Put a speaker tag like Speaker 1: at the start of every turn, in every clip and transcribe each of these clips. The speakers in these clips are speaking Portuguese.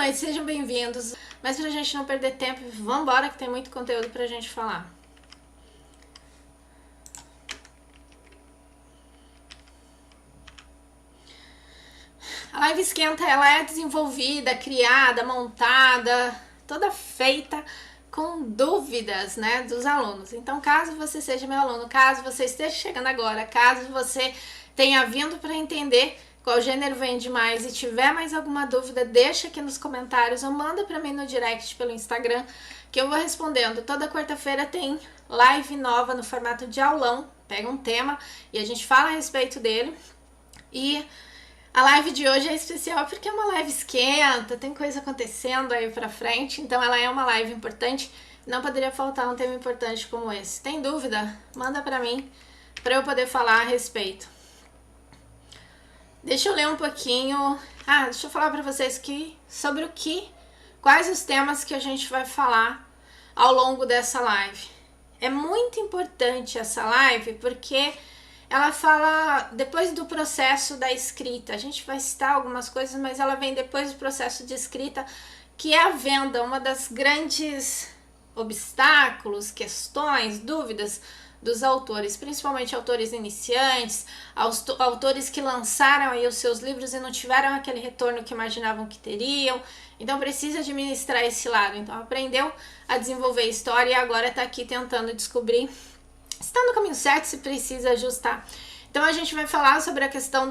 Speaker 1: noite, sejam bem-vindos. Mas pra gente não perder tempo, vambora que tem muito conteúdo pra gente falar. A Live Esquenta, ela é desenvolvida, criada, montada, toda feita com dúvidas, né, dos alunos. Então, caso você seja meu aluno, caso você esteja chegando agora, caso você tenha vindo para entender qual gênero vende mais e tiver mais alguma dúvida, deixa aqui nos comentários ou manda para mim no direct pelo Instagram, que eu vou respondendo. Toda quarta-feira tem live nova no formato de aulão, pega um tema e a gente fala a respeito dele. E a live de hoje é especial porque é uma live esquenta, tem coisa acontecendo aí pra frente, então ela é uma live importante, não poderia faltar um tema importante como esse. Tem dúvida? Manda pra mim, pra eu poder falar a respeito. Deixa eu ler um pouquinho, deixa eu falar pra vocês sobre quais os temas que a gente vai falar ao longo dessa live. É muito importante essa live porque ela fala depois do processo da escrita. A gente vai citar algumas coisas, mas ela vem depois do processo de escrita, que é a venda, uma das grandes obstáculos, questões, dúvidas dos autores, principalmente autores iniciantes, autores que lançaram aí os seus livros e não tiveram aquele retorno que imaginavam que teriam. Então precisa administrar esse lado. Então aprendeu a desenvolver história e agora está aqui tentando descobrir se está no caminho certo, se precisa ajustar. Então a gente vai falar sobre a questão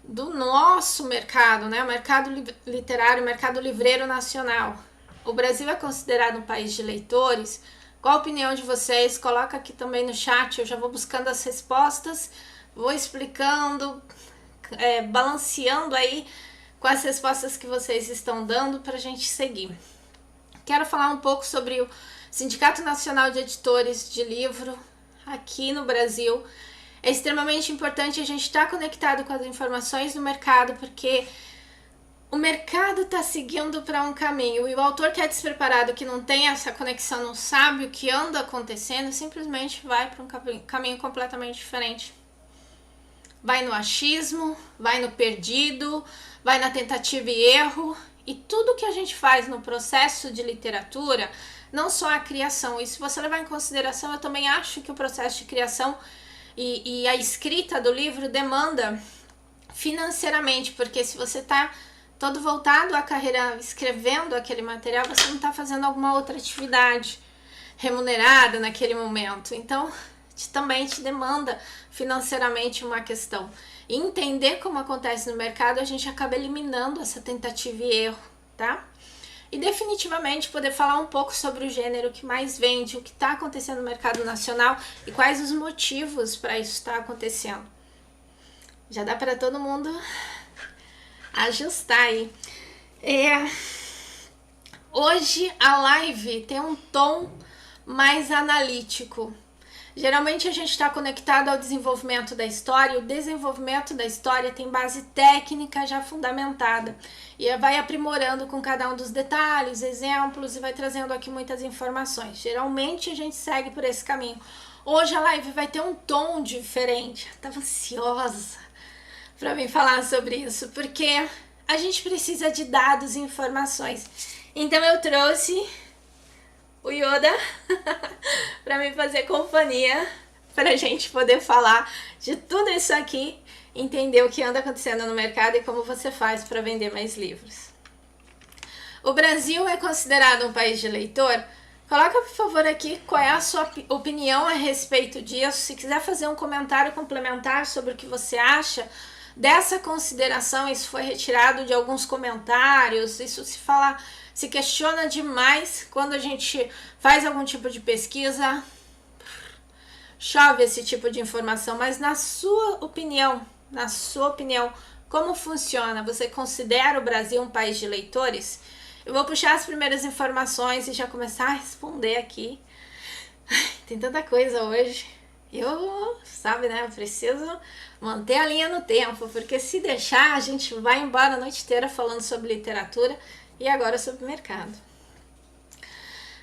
Speaker 1: do nosso mercado, né? O mercado literário, o mercado livreiro nacional. O Brasil é considerado um país de leitores. Qual a opinião de vocês? Coloca aqui também no chat, eu já vou buscando as respostas, vou explicando, balanceando aí com as respostas que vocês estão dando para a gente seguir. Quero falar um pouco sobre o Sindicato Nacional de Editores de Livro aqui no Brasil. É extremamente importante a gente estar conectado com as informações do mercado, porque o mercado está seguindo para um caminho e o autor que é despreparado, que não tem essa conexão, não sabe o que anda acontecendo, simplesmente vai para um caminho completamente diferente. Vai no achismo, vai no perdido, vai na tentativa e erro, e tudo que a gente faz no processo de literatura, não só a criação, e se você levar em consideração, eu também acho que o processo de criação e a escrita do livro demanda financeiramente, porque se você está todo voltado à carreira escrevendo aquele material, você não está fazendo alguma outra atividade remunerada naquele momento, então também te demanda financeiramente uma questão. E entender como acontece no mercado, a gente acaba eliminando essa tentativa e erro, tá? E definitivamente poder falar um pouco sobre o gênero que mais vende, o que está acontecendo no mercado nacional e quais os motivos para isso estar acontecendo. Já dá para todo mundo ajustar aí. Hoje a live tem um tom mais analítico. Geralmente a gente está conectado ao desenvolvimento da história, e o desenvolvimento da história tem base técnica já fundamentada e vai aprimorando com cada um dos detalhes, exemplos e vai trazendo aqui muitas informações. Geralmente a gente segue por esse caminho. Hoje a live vai ter um tom diferente. Estava ansiosa para mim falar sobre isso, porque a gente precisa de dados e informações. Então eu trouxe o Yoda para me fazer companhia, para a gente poder falar de tudo isso aqui, entender o que anda acontecendo no mercado e como você faz para vender mais livros. O Brasil é considerado um país de leitor? Coloca por favor aqui qual é a sua opinião a respeito disso. Se quiser fazer um comentário complementar sobre o que você acha dessa consideração, isso foi retirado de alguns comentários, isso se questiona demais quando a gente faz algum tipo de pesquisa, chove esse tipo de informação, mas na sua opinião, como funciona? Você considera o Brasil um país de leitores? Eu vou puxar as primeiras informações e já começar a responder aqui. Tem tanta coisa hoje. Eu preciso manter a linha no tempo, porque se deixar, a gente vai embora a noite inteira falando sobre literatura e agora sobre mercado.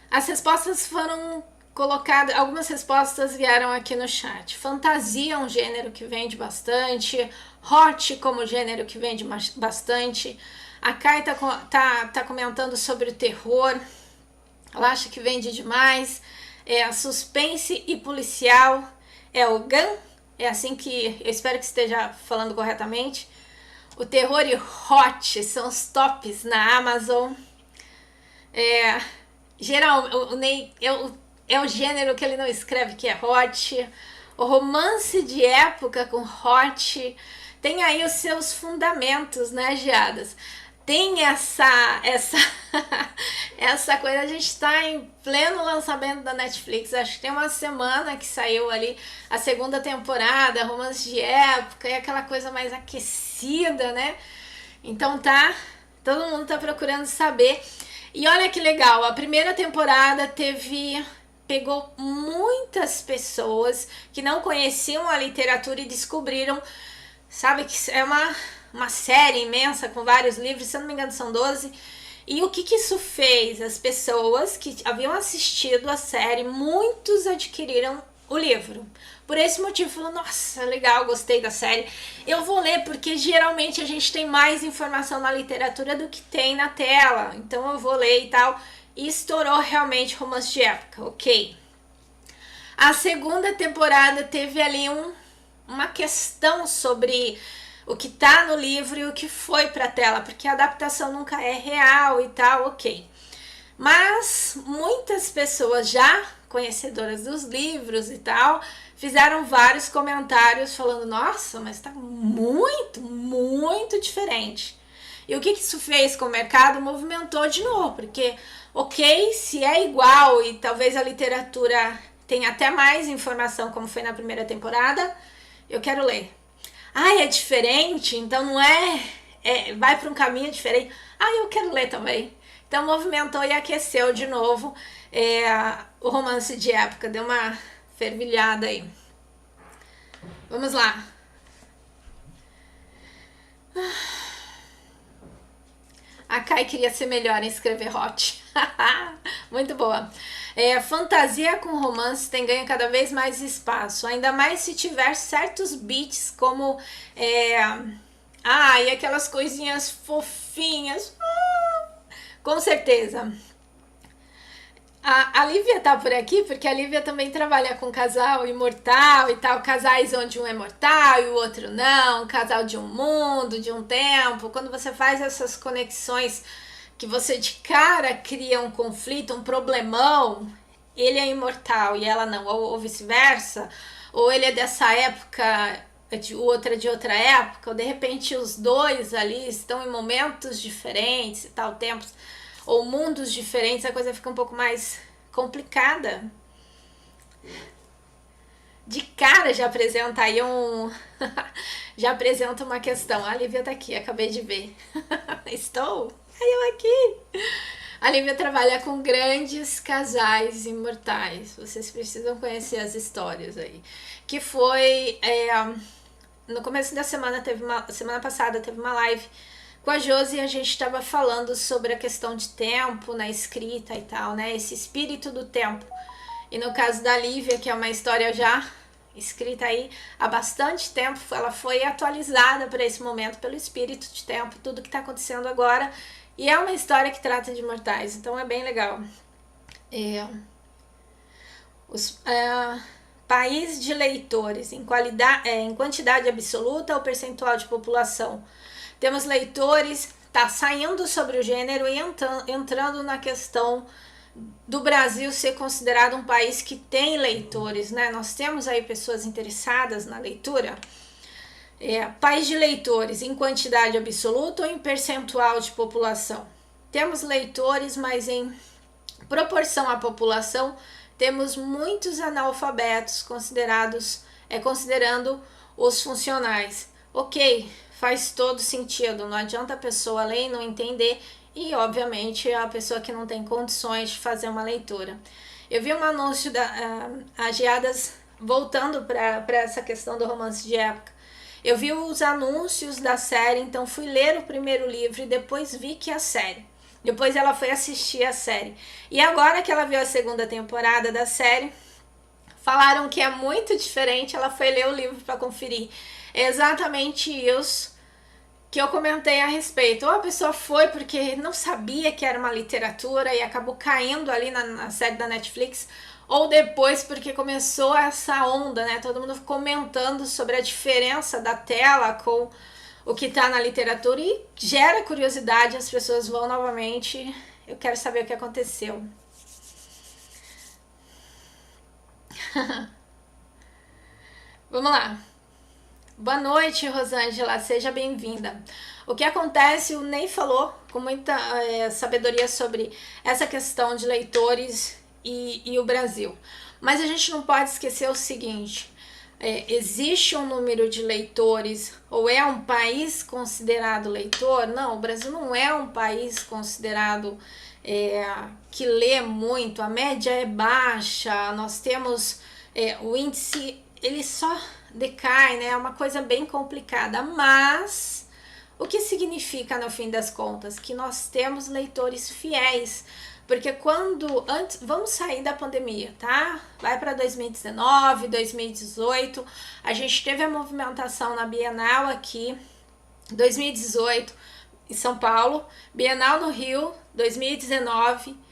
Speaker 1: As respostas foram colocadas, algumas respostas vieram aqui no chat. Fantasia é um gênero que vende bastante, hot como gênero que vende bastante, A Kai tá comentando sobre o terror. Ela acha que vende demais. Suspense e policial. É o Gun. É assim que eu espero que esteja falando corretamente. O terror e hot são os tops na Amazon. Geral, é o gênero que ele não escreve, que é hot. O romance de época com hot tem aí os seus fundamentos, né, Geadas? Tem essa coisa. A gente está em pleno lançamento da Netflix. Acho que tem uma semana que saiu ali a segunda temporada, romance de época, e aquela coisa mais aquecida, né? Então todo mundo tá procurando saber. E olha que legal, a primeira temporada pegou muitas pessoas que não conheciam a literatura e descobriram, sabe, que é uma série imensa com vários livros, se eu não me engano são 12. E o que isso fez? As pessoas que haviam assistido a série, muitos adquiriram o livro. Por esse motivo, falou, nossa, legal, gostei da série. Eu vou ler, porque geralmente a gente tem mais informação na literatura do que tem na tela. Então eu vou ler e tal. E estourou realmente romance de época, ok. A segunda temporada teve ali uma questão sobre o que tá no livro e o que foi pra tela, porque a adaptação nunca é real e tal, ok. Mas muitas pessoas já conhecedoras dos livros e tal, fizeram vários comentários falando, nossa, mas tá muito, muito diferente. E o que isso fez com o mercado? Movimentou de novo, porque, ok, se é igual e talvez a literatura tenha até mais informação, como foi na primeira temporada, eu quero ler. É diferente, então não vai para um caminho diferente. Eu quero ler também. Então movimentou e aqueceu de novo o romance de época, deu uma fervilhada aí. Vamos lá. A Kai queria ser melhor em escrever hot. Muito boa. Fantasia com romance tem ganho cada vez mais espaço, ainda mais se tiver certos beats como e aquelas coisinhas fofinhas. Com certeza. A Lívia tá por aqui porque a Lívia também trabalha com casal imortal e tal, casais onde um é mortal e o outro não, casal de um mundo, de um tempo. Quando você faz essas conexões que você de cara cria um conflito, um problemão, ele é imortal e ela não, ou vice-versa, ou ele é dessa época, outra de outra época, ou de repente os dois ali estão em momentos diferentes e tal, tempos ou mundos diferentes, a coisa fica um pouco mais complicada. De cara já apresenta aí já apresenta uma questão. A Lívia tá aqui, acabei de ver. Estou? Eu aqui. A Lívia trabalha com grandes casais imortais. Vocês precisam conhecer as histórias aí. Que foi no começo da semana, semana passada teve uma live com a Josi, a gente estava falando sobre a questão de tempo na escrita e tal, né? Esse espírito do tempo. E no caso da Lívia, que é uma história já escrita aí há bastante tempo, ela foi atualizada para esse momento pelo espírito de tempo, tudo que está acontecendo agora. E é uma história que trata de imortais, então é bem legal. País de leitores, em quantidade absoluta ou percentual de população. Temos leitores, tá saindo sobre o gênero e entrando na questão do Brasil ser considerado um país que tem leitores, né? Nós temos aí pessoas interessadas na leitura. País de leitores em quantidade absoluta ou em percentual de população? Temos leitores, mas em proporção à população, temos muitos analfabetos considerando os funcionais. Ok, faz todo sentido, não adianta a pessoa ler e não entender, e obviamente a pessoa que não tem condições de fazer uma leitura. Eu vi um anúncio a Geadas voltando para essa questão do romance de época. Eu vi os anúncios da série, então fui ler o primeiro livro e depois vi que a série. Depois ela foi assistir a série. E agora que ela viu a segunda temporada da série, falaram que é muito diferente, ela foi ler o livro para conferir. É exatamente isso que eu comentei a respeito. Ou a pessoa foi porque não sabia que era uma literatura e acabou caindo ali na série da Netflix, ou depois porque começou essa onda, né? Todo mundo comentando sobre a diferença da tela com o que tá na literatura e gera curiosidade, as pessoas vão novamente. Eu quero saber o que aconteceu. Vamos lá. Boa noite, Rosângela, seja bem-vinda. O que acontece, o Ney falou com muita sabedoria sobre essa questão de leitores e o Brasil. Mas a gente não pode esquecer o seguinte, existe um número de leitores, ou é um país considerado leitor? Não, o Brasil não é um país considerado que lê muito, a média é baixa, nós temos o índice, ele só decai, né? É uma coisa bem complicada, mas o que significa no fim das contas? Que nós temos leitores fiéis, porque vamos sair da pandemia, tá? Vai para 2019, 2018, a gente teve a movimentação na Bienal aqui, 2018 em São Paulo, Bienal no Rio, 2019,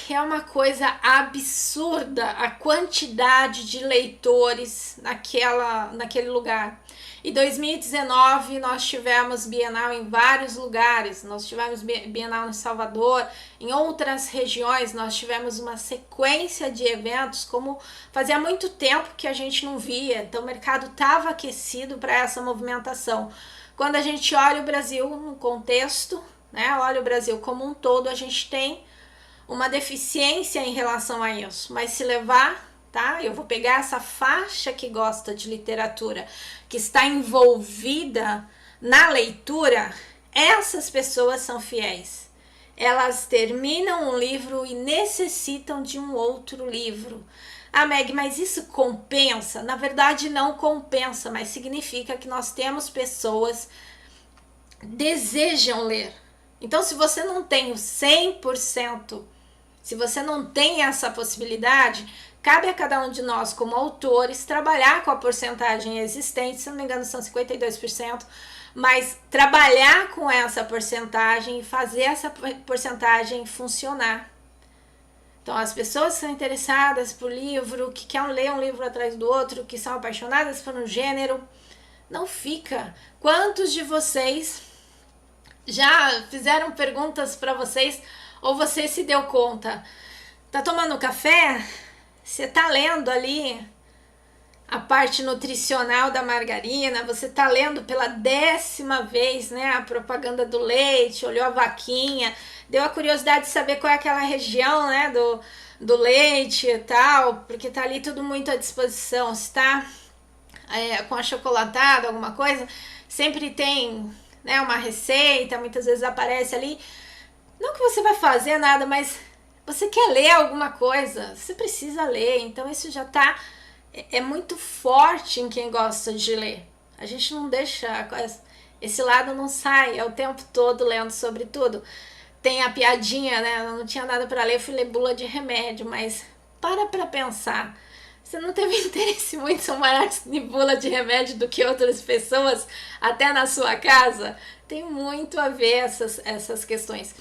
Speaker 1: é uma coisa absurda a quantidade de leitores naquele lugar. Em 2019 nós tivemos Bienal em vários lugares, nós tivemos Bienal em Salvador, em outras regiões nós tivemos uma sequência de eventos como fazia muito tempo que a gente não via, então o mercado estava aquecido para essa movimentação. Quando a gente olha o Brasil no contexto, né, olha o Brasil como um todo, a gente tem uma deficiência em relação a isso, mas se levar, tá? Eu vou pegar essa faixa que gosta de literatura, que está envolvida na leitura, essas pessoas são fiéis. Elas terminam um livro e necessitam de um outro livro. Ah, Meg, mas isso compensa? Na verdade não compensa, mas significa que nós temos pessoas que desejam ler. Então se você não tem o 100%, se você não tem essa possibilidade, cabe a cada um de nós, como autores, trabalhar com a porcentagem existente, se não me engano são 52%, mas trabalhar com essa porcentagem e fazer essa porcentagem funcionar. Então, as pessoas que são interessadas por livro, que querem ler um livro atrás do outro, que são apaixonadas por um gênero, não fica. Quantos de vocês já fizeram perguntas para vocês ou você se deu conta? Tá tomando café? Você tá lendo ali a parte nutricional da margarina, você tá lendo pela 10ª vez, né, a propaganda do leite, olhou a vaquinha, deu a curiosidade de saber qual é aquela região, né, do leite e tal, porque tá ali tudo muito à disposição. Se tá com achocolatado, alguma coisa, sempre tem, né, uma receita, muitas vezes aparece ali. Não que você vai fazer nada, mas você quer ler alguma coisa, você precisa ler, então isso já tá, é muito forte em quem gosta de ler. A gente não deixa, esse lado não sai, é o tempo todo lendo sobre tudo. Tem a piadinha, né, eu não tinha nada para ler, fui ler bula de remédio, mas para pensar, você não teve interesse muito maior em bula de remédio do que outras pessoas, até na sua casa? Tem muito a ver essas questões.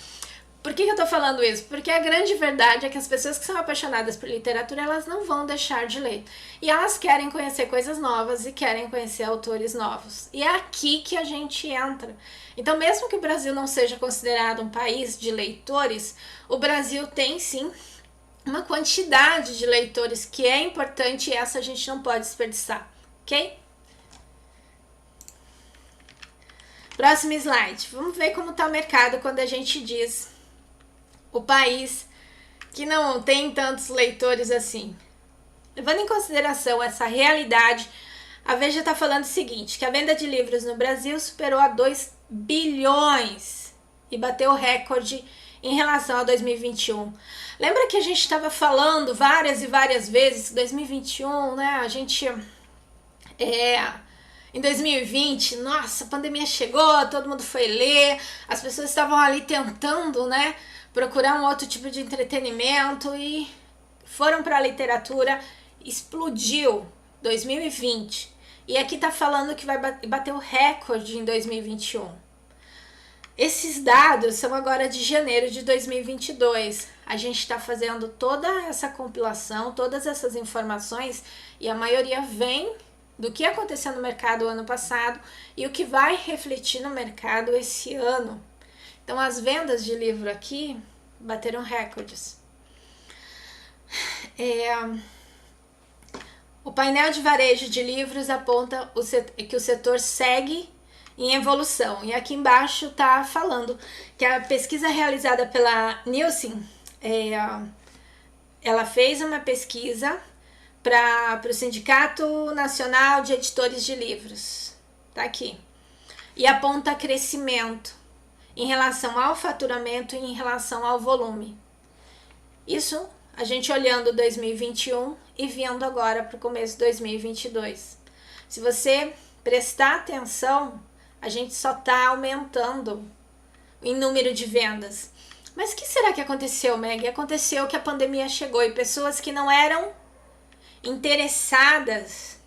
Speaker 1: Por que eu tô falando isso? Porque a grande verdade é que as pessoas que são apaixonadas por literatura, elas não vão deixar de ler. E elas querem conhecer coisas novas e querem conhecer autores novos. E é aqui que a gente entra. Então, mesmo que o Brasil não seja considerado um país de leitores, o Brasil tem sim uma quantidade de leitores que é importante e essa a gente não pode desperdiçar, ok? Próximo slide. Vamos ver como está o mercado quando a gente diz o país que não tem tantos leitores assim. Levando em consideração essa realidade, a Veja está falando o seguinte, que a venda de livros no Brasil superou a 2 bilhões e bateu o recorde em relação a 2021. Lembra que a gente estava falando várias e várias vezes que 2021, né, a gente... Em 2020, nossa, a pandemia chegou, todo mundo foi ler, as pessoas estavam ali tentando, né, procurar um outro tipo de entretenimento e foram para a literatura, explodiu 2020. E aqui tá falando que vai bater o recorde em 2021. Esses dados são agora de janeiro de 2022. A gente está fazendo toda essa compilação, todas essas informações, e a maioria vem do que aconteceu no mercado ano passado e o que vai refletir no mercado esse ano. Então, as vendas de livro aqui bateram recordes. O painel de varejo de livros aponta que o setor segue em evolução. E aqui embaixo está falando que a pesquisa realizada pela Nielsen, ela fez uma pesquisa para o Sindicato Nacional de Editores de Livros. Tá aqui. E aponta crescimento em relação ao faturamento e em relação ao volume. Isso a gente olhando 2021 e vindo agora para o começo de 2022. Se você prestar atenção, a gente só está aumentando em número de vendas. Mas o que será que aconteceu, Meg? Aconteceu que a pandemia chegou e pessoas que não eram interessadas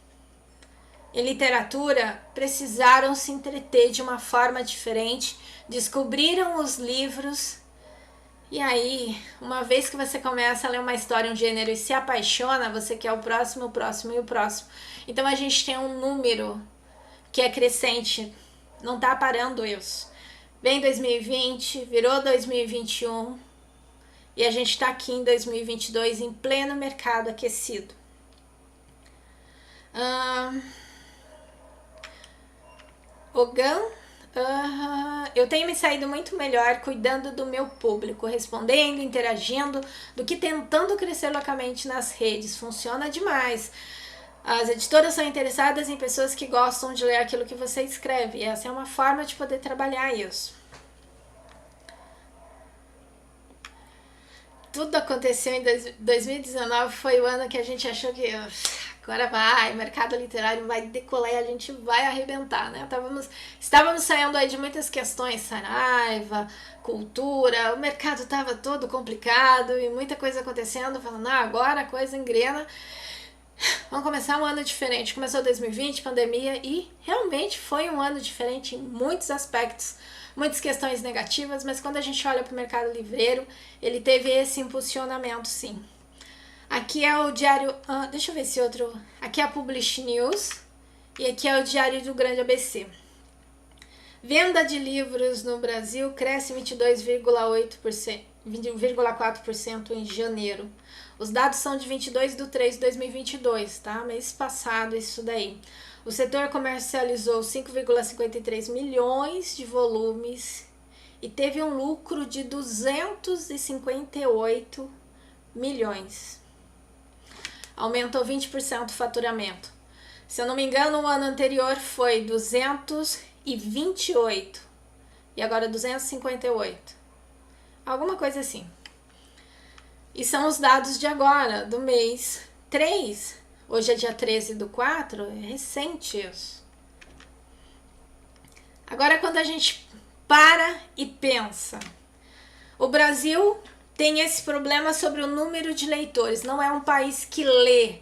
Speaker 1: em literatura precisaram se entreter de uma forma diferente, descobriram os livros. E aí, uma vez que você começa a ler uma história, um gênero e se apaixona, você quer o próximo, o próximo e o próximo. Então a gente tem um número que é crescente, não tá parando isso. Vem 2020, virou 2021 e a gente tá aqui em 2022 em pleno mercado aquecido. Ogan, eu tenho me saído muito melhor cuidando do meu público, respondendo, interagindo, do que tentando crescer loucamente nas redes. Funciona demais. As editoras são interessadas em pessoas que gostam de ler aquilo que você escreve. E essa é uma forma de poder trabalhar isso. Tudo aconteceu em 2019, foi o ano que a gente achou que agora vai, o mercado literário vai decolar e a gente vai arrebentar, né? Estávamos saindo aí de muitas questões, Saraiva, cultura, o mercado estava todo complicado e muita coisa acontecendo, falando, agora a coisa engrena, vamos começar um ano diferente. Começou 2020, pandemia, e realmente foi um ano diferente em muitos aspectos, muitas questões negativas, mas quando a gente olha para o mercado livreiro, ele teve esse impulsionamento, sim. Aqui é o diário, deixa eu ver se outro, aqui é a Publish News e aqui é o Diário do Grande ABC. Venda de livros no Brasil cresce 22,4% em janeiro. Os dados são de 22/3/2022, tá? Mês passado isso daí. O setor comercializou 5,53 milhões de volumes e teve um lucro de 258 milhões. Aumentou 20% o faturamento. Se eu não me engano, o ano anterior foi 228 e agora 258. Alguma coisa assim. E são os dados de agora, do mês 3. Hoje é dia 13/4, é recente isso. Agora, quando a gente para e pensa, o Brasil tem esse problema sobre o número de leitores. Não é um país que lê,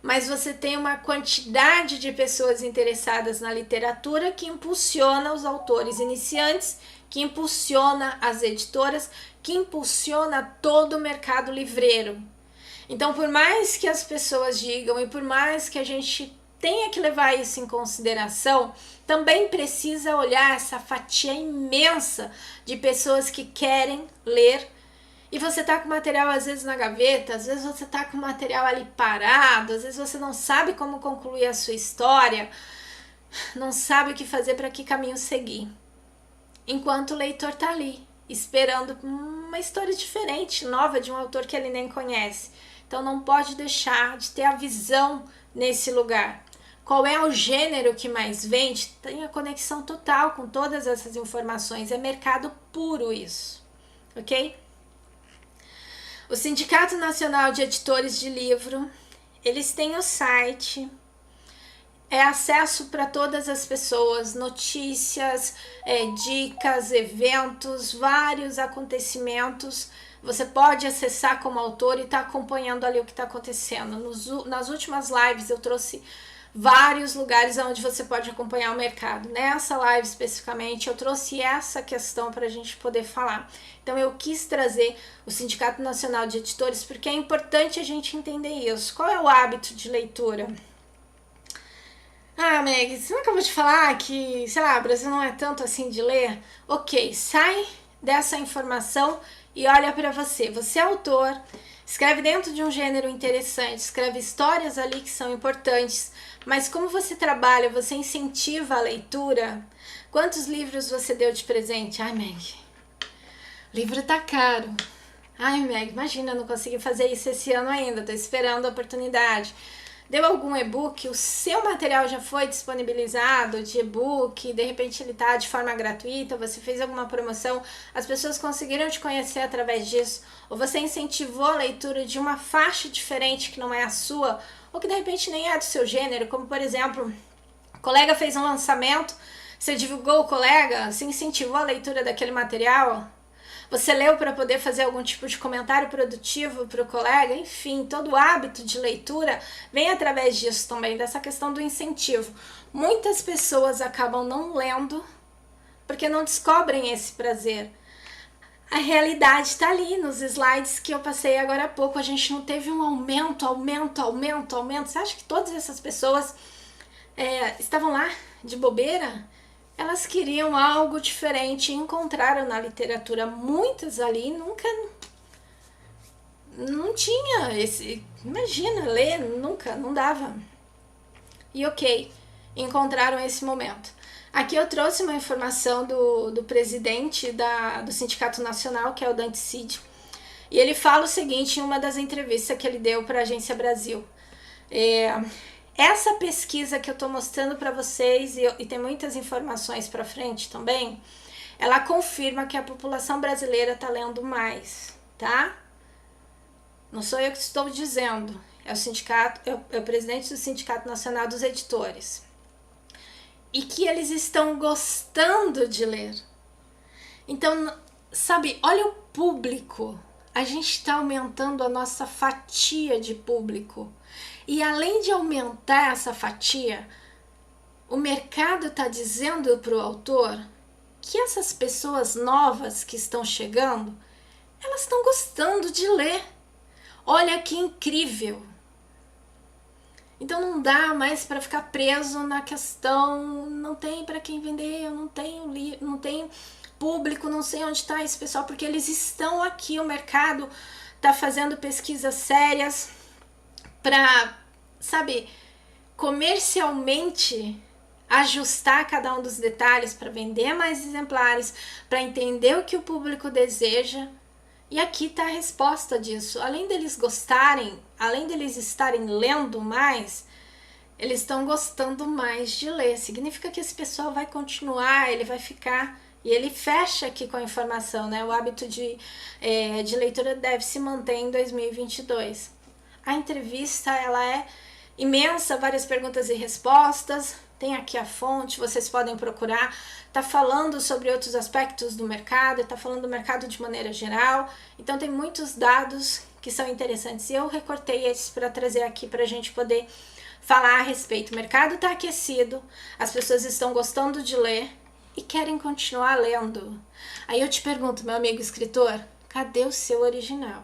Speaker 1: mas você tem uma quantidade de pessoas interessadas na literatura que impulsiona os autores iniciantes, que impulsiona as editoras, que impulsiona todo o mercado livreiro. Então, por mais que as pessoas digam e por mais que a gente tenha que levar isso em consideração, também precisa olhar essa fatia imensa de pessoas que querem ler. E você tá com material às vezes na gaveta, às vezes você tá com material ali parado, às vezes você não sabe como concluir a sua história, não sabe o que fazer, para que caminho seguir. Enquanto o leitor tá ali, esperando uma história diferente, nova, de um autor que ele nem conhece. Então não pode deixar de ter a visão nesse lugar. Qual é o gênero que mais vende? Tem a conexão total com todas essas informações. É mercado puro isso, ok? O Sindicato Nacional de Editores de Livro, eles têm o site, é acesso para todas as pessoas, notícias, dicas, eventos, vários acontecimentos. Você pode acessar como autor e estar acompanhando ali o que está acontecendo. Nas últimas lives eu trouxe vários lugares onde você pode acompanhar o mercado. Nessa live especificamente eu trouxe essa questão para a gente poder falar. Então eu quis trazer o Sindicato Nacional de Editores porque é importante a gente entender isso. Qual é o hábito de leitura? Ah, Meg, você não acabou de falar que, sei lá, o Brasil não é tanto assim de ler? Ok, sai dessa informação e olha para você. Você é autor, escreve dentro de um gênero interessante, escreve histórias ali que são importantes, mas como você trabalha, você incentiva a leitura? Quantos livros você deu de presente? Ai, Meg, livro tá caro. Ai, Meg, imagina, eu não consegui fazer isso esse ano ainda, tô esperando a oportunidade. Deu algum e-book, o seu material já foi disponibilizado de e-book, de repente ele tá de forma gratuita, você fez alguma promoção, as pessoas conseguiram te conhecer através disso, ou você incentivou a leitura de uma faixa diferente que não é a sua, ou que de repente nem é do seu gênero, como por exemplo, o colega fez um lançamento, você divulgou o colega, você incentivou a leitura daquele material, você leu para poder fazer algum tipo de comentário produtivo para o colega, enfim, todo o hábito de leitura vem através disso também, dessa questão do incentivo. Muitas pessoas acabam não lendo porque não descobrem esse prazer. A realidade está ali nos slides que eu passei agora há pouco, a gente não teve um aumento. Você acha que todas essas pessoas estavam lá de bobeira? Elas queriam algo diferente e encontraram na literatura. Muitas ali nunca não tinha esse, imagina, ler, nunca, não dava. E ok, encontraram esse momento. Aqui eu trouxe uma informação do presidente do Sindicato Nacional, que é o Dante Cid, e ele fala o seguinte em uma das entrevistas que ele deu para a Agência Brasil. Essa pesquisa que eu estou mostrando para vocês, e tem muitas informações para frente também, ela confirma que a população brasileira está lendo mais, tá? Não sou eu que estou dizendo, é o sindicato, é o presidente do Sindicato Nacional dos Editores. E que eles estão gostando de ler. Então, sabe, olha o público. A gente está aumentando a nossa fatia de público. E além de aumentar essa fatia, o mercado está dizendo para o autor que essas pessoas novas que estão chegando, elas estão gostando de ler. Olha que incrível! Então não dá mais para ficar preso na questão, não tem para quem vender, eu não tenho público, não sei onde está esse pessoal, porque eles estão aqui, o mercado está fazendo pesquisas sérias para, sabe, comercialmente ajustar cada um dos detalhes para vender mais exemplares, para entender o que o público deseja. E aqui está a resposta disso. Além deles gostarem, além deles estarem lendo mais, eles estão gostando mais de ler. Significa que esse pessoal vai continuar, ele vai ficar. E ele fecha aqui com a informação, né? O hábito de leitura deve se manter em 2022. A entrevista, ela é imensa, várias perguntas e respostas. Tem aqui a fonte, vocês podem procurar. Tá falando sobre outros aspectos do mercado, tá falando do mercado de maneira geral. Então tem muitos dados que são interessantes. E eu recortei esses para trazer aqui para a gente poder falar a respeito. O mercado tá aquecido, as pessoas estão gostando de ler e querem continuar lendo. Aí eu te pergunto, meu amigo escritor, cadê o seu original?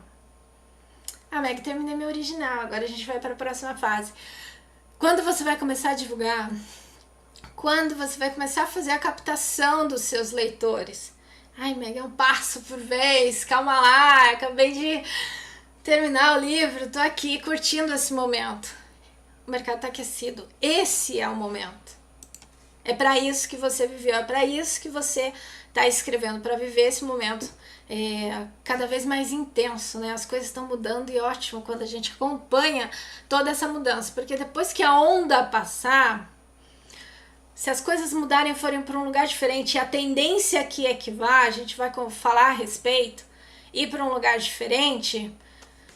Speaker 1: Ah, Meg, terminei meu original, agora a gente vai para a próxima fase. Quando você vai começar a divulgar? Quando você vai começar a fazer a captação dos seus leitores? Ai, Meg, é um passo por vez, calma lá, acabei de terminar o livro, tô aqui curtindo esse momento. O mercado tá aquecido, esse é o momento. É para isso que você viveu, é para isso que você tá escrevendo, para viver esse momento cada vez mais intenso, né? As coisas estão mudando e ótimo quando a gente acompanha toda essa mudança, porque depois que a onda passar, se as coisas mudarem e forem para um lugar diferente, e a tendência aqui é que vá, a gente vai falar a respeito, ir para um lugar diferente,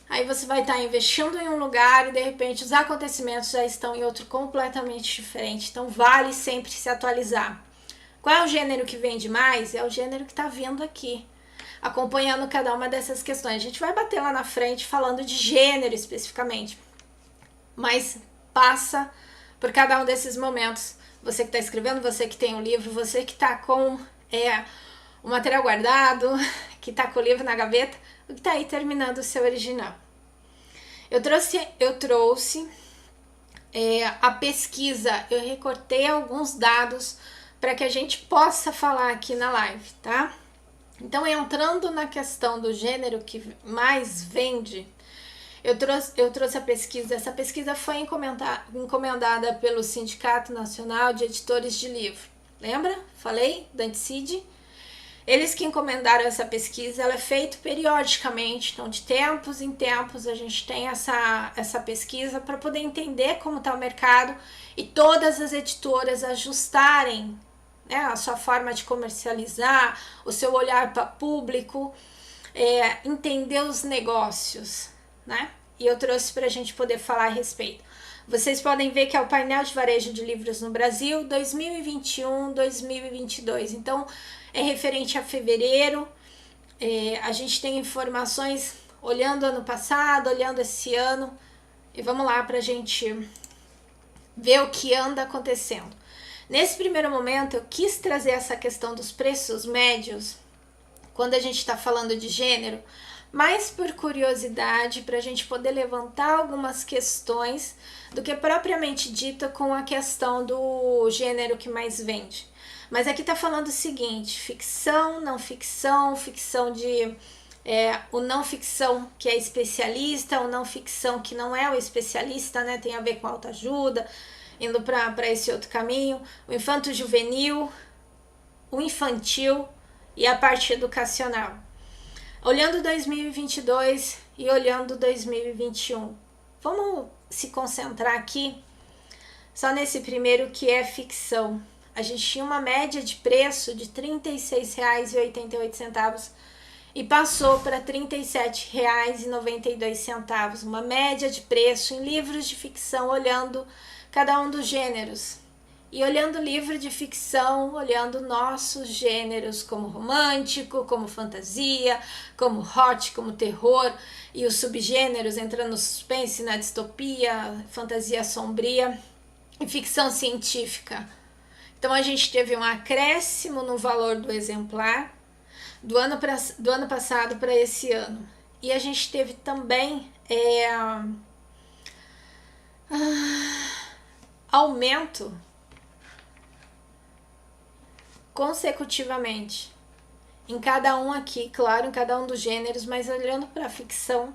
Speaker 1: aí você vai estar investindo em um lugar e de repente os acontecimentos já estão em outro completamente diferente. Então vale sempre se atualizar. Qual é o gênero que vende mais? É o gênero que está vindo aqui, acompanhando cada uma dessas questões. A gente vai bater lá na frente falando de gênero especificamente, mas passa por cada um desses momentos. Você que está escrevendo, você que tem um livro, você que está com o material guardado, que está com o livro na gaveta, o que está aí terminando o seu original. Eu trouxe a pesquisa, eu recortei alguns dados para que a gente possa falar aqui na live, tá? Então, entrando na questão do gênero que mais vende, eu trouxe a pesquisa. Essa pesquisa foi encomendada pelo Sindicato Nacional de Editores de Livro. Lembra? Falei? Danticide. Eles que encomendaram essa pesquisa, ela é feita periodicamente, então de tempos em tempos a gente tem essa pesquisa para poder entender como está o mercado e todas as editoras ajustarem, né, a sua forma de comercializar, o seu olhar para público, entender os negócios, né? E eu trouxe para a gente poder falar a respeito. Vocês podem ver que é o painel de varejo de livros no Brasil 2021-2022. Então, é referente a fevereiro. A gente tem informações olhando ano passado, olhando esse ano. E vamos lá para a gente ver o que anda acontecendo. Nesse primeiro momento, eu quis trazer essa questão dos preços médios, quando a gente está falando de gênero, mais por curiosidade, para a gente poder levantar algumas questões do que propriamente dita com a questão do gênero que mais vende. Mas aqui está falando o seguinte: ficção, não ficção, ficção de... o não ficção que é especialista, o não ficção que não é o especialista, né? Tem a ver com autoajuda, indo para esse outro caminho, o infanto-juvenil, o infantil e a parte educacional. Olhando 2022 e olhando 2021, vamos se concentrar aqui só nesse primeiro que é ficção. A gente tinha uma média de preço de R$ 36,88 e passou para R$ 37,92, uma média de preço em livros de ficção, olhando cada um dos gêneros. E olhando livro de ficção, olhando nossos gêneros como romântico, como fantasia, como hot, como terror, e os subgêneros entrando no suspense, na distopia, fantasia sombria e ficção científica. Então a gente teve um acréscimo no valor do exemplar do ano passado para esse ano. E a gente teve também aumento consecutivamente em cada um aqui, claro, em cada um dos gêneros, mas olhando para a ficção,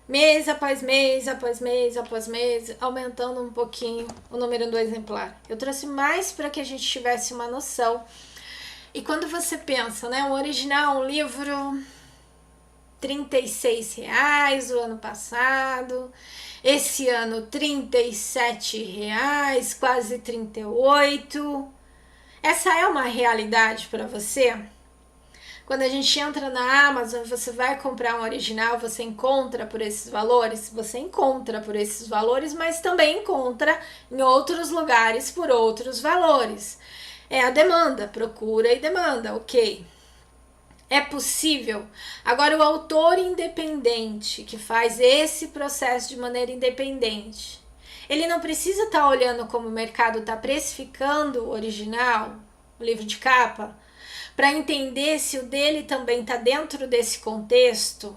Speaker 1: mês após mês, após mês, após mês, aumentando um pouquinho o número do exemplar. Eu trouxe mais para que a gente tivesse uma noção. E quando você pensa, né, um original, um livro, R$ 36 o ano passado, esse ano R$ 37, quase 38. Essa é uma realidade para você? Quando a gente entra na Amazon, você vai comprar um original, você encontra por esses valores? Você encontra por esses valores, mas também encontra em outros lugares por outros valores. É a demanda, procura e demanda, ok. É possível. Agora, o autor independente que faz esse processo de maneira independente, ele não precisa estar olhando como o mercado está precificando o original, o livro de capa, para entender se o dele também está dentro desse contexto.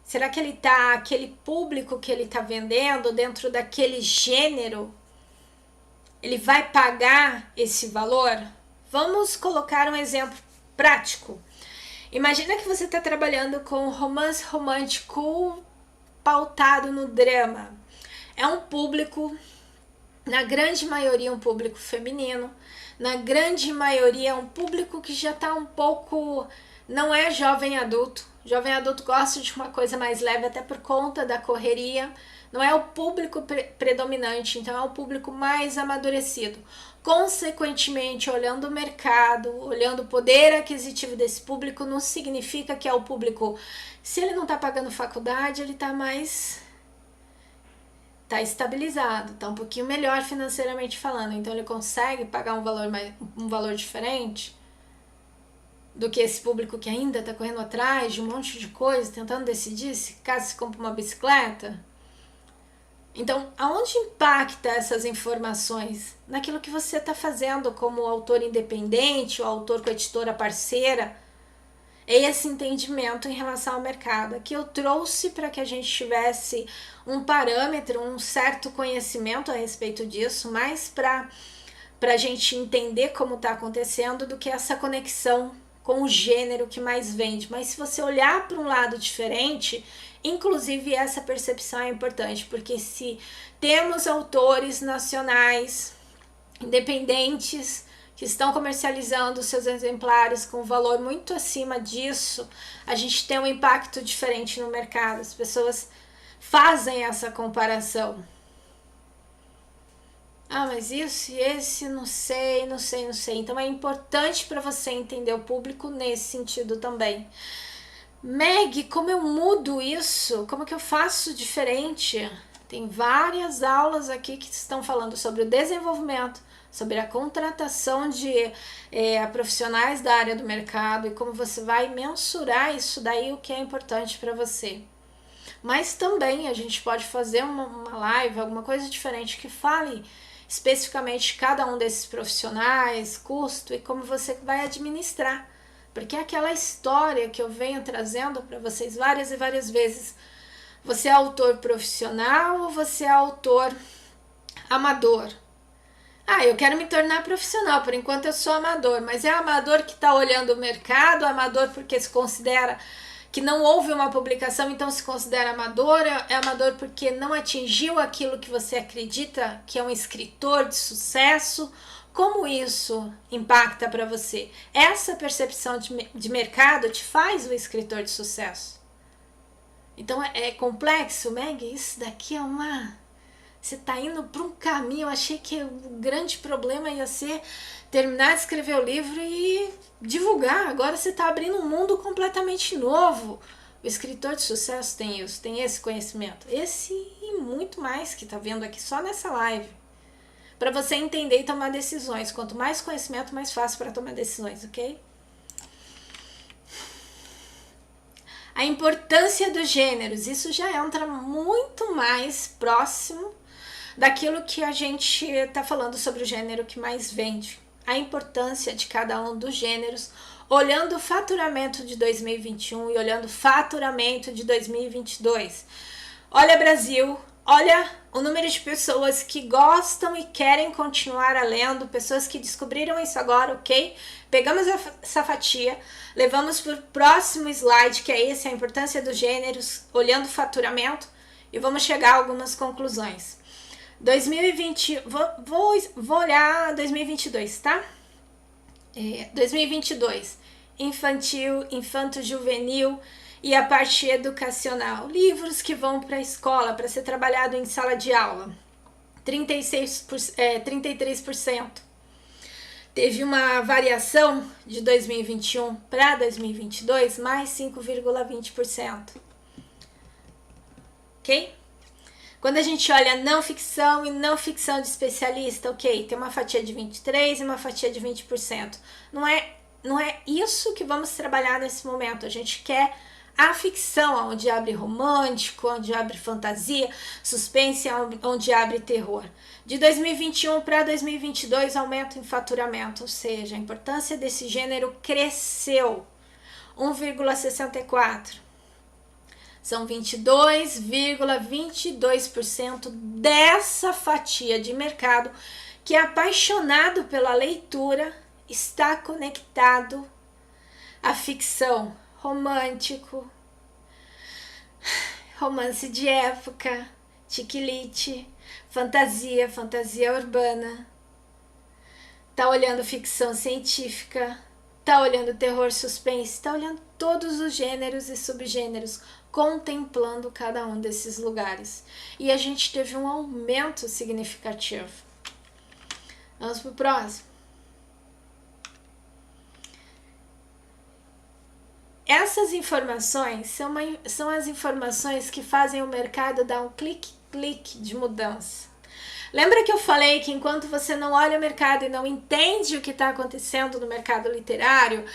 Speaker 1: Será que ele tá, aquele público que ele está vendendo dentro daquele gênero, ele vai pagar esse valor? Vamos colocar um exemplo prático. Imagina que você está trabalhando com romance romântico pautado no drama. É um público, na grande maioria, um público feminino. Na grande maioria, é um público que já está um pouco... Não é jovem adulto. Jovem adulto gosta de uma coisa mais leve, até por conta da correria. Não é o público predominante, então é o público mais amadurecido. Consequentemente, olhando o mercado, olhando o poder aquisitivo desse público, não significa que é o público... Se ele não está pagando faculdade, ele está mais... Está estabilizado, está um pouquinho melhor financeiramente falando, então ele consegue pagar um valor diferente do que esse público que ainda está correndo atrás de um monte de coisa, tentando decidir se caso se compra uma bicicleta. Então, aonde impacta essas informações? Naquilo que você está fazendo como autor independente ou autor com a editora parceira. É esse entendimento em relação ao mercado que eu trouxe para que a gente tivesse um parâmetro, um certo conhecimento a respeito disso, mais para a gente entender como está acontecendo do que essa conexão com o gênero que mais vende. Mas se você olhar para um lado diferente, inclusive essa percepção é importante, porque se temos autores nacionais independentes que estão comercializando seus exemplares com valor muito acima disso, a gente tem um impacto diferente no mercado. As pessoas fazem essa comparação. Ah, mas isso e esse, não sei. Então é importante para você entender o público nesse sentido também. Meg, como eu mudo isso? Como que eu faço diferente? Tem várias aulas aqui que estão falando sobre o desenvolvimento, sobre a contratação de profissionais da área do mercado e como você vai mensurar isso daí, o que é importante para você. Mas também a gente pode fazer uma live, alguma coisa diferente que fale especificamente cada um desses profissionais, custo e como você vai administrar. Porque é aquela história que eu venho trazendo para vocês várias e várias vezes. Você é autor profissional ou você é autor amador? Ah, eu quero me tornar profissional, por enquanto eu sou amador, mas é amador que está olhando o mercado, amador porque se considera que não houve uma publicação, então se considera amador, é amador porque não atingiu aquilo que você acredita que é um escritor de sucesso. Como isso impacta para você? Essa percepção de mercado te faz um escritor de sucesso. Então é complexo, Meg, isso daqui é uma... Você está indo para um caminho, eu achei que o grande problema ia ser terminar de escrever o livro e divulgar. Agora você está abrindo um mundo completamente novo. O escritor de sucesso tem isso, tem esse conhecimento. Esse e muito mais que está vendo aqui só nessa live. Para você entender e tomar decisões. Quanto mais conhecimento, mais fácil para tomar decisões, ok? A importância dos gêneros. Isso já entra muito mais próximo daquilo que a gente está falando sobre o gênero que mais vende. A importância de cada um dos gêneros, olhando o faturamento de 2021 e olhando o faturamento de 2022. Olha, Brasil, olha o número de pessoas que gostam e querem continuar lendo, pessoas que descobriram isso agora, ok? Pegamos essa fatia, levamos para o próximo slide, que é esse, a importância dos gêneros, olhando o faturamento, e vamos chegar a algumas conclusões. 2020, vou olhar 2022, tá? 2022, infantil, infanto-juvenil e a parte educacional. Livros que vão para a escola, para ser trabalhado em sala de aula. 33%. Teve uma variação de 2021 para 2022, mais 5,20%. Ok? Quando a gente olha não ficção e não ficção de especialista, ok, tem uma fatia de 23% e uma fatia de 20%. Não é isso que vamos trabalhar nesse momento. A gente quer a ficção, onde abre romântico, onde abre fantasia, suspense, onde abre terror. De 2021 para 2022, aumento em faturamento, ou seja, a importância desse gênero cresceu 1,64%. São 22,22% dessa fatia de mercado que é apaixonado pela leitura, está conectado à ficção, romântico, romance de época, chiquilite, fantasia urbana. Tá olhando ficção científica, tá olhando terror, suspense, tá olhando todos os gêneros e subgêneros, contemplando cada um desses lugares. E a gente teve um aumento significativo. Vamos pro próximo. Essas informações são as informações que fazem o mercado dar um clique de mudança. Lembra que eu falei que enquanto você não olha o mercado e não entende o que está acontecendo no mercado literário,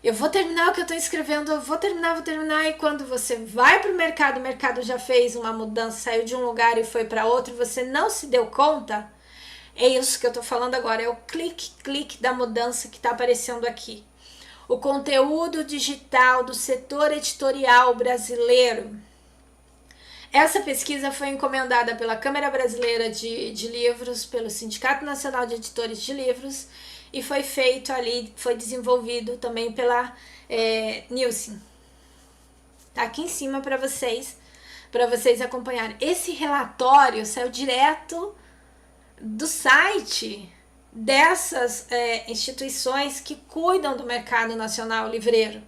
Speaker 1: eu vou terminar o que eu estou escrevendo, eu vou terminar, e quando você vai para o mercado já fez uma mudança, saiu de um lugar e foi para outro, e você não se deu conta, é isso que eu estou falando agora, é o clique da mudança que está aparecendo aqui. O conteúdo digital do setor editorial brasileiro. Essa pesquisa foi encomendada pela Câmara Brasileira de Livros, pelo Sindicato Nacional de Editores de Livros, e foi feito ali, foi desenvolvido também pela Nielsen. Tá aqui em cima para vocês acompanharem. Esse relatório saiu direto do site dessas instituições que cuidam do mercado nacional livreiro.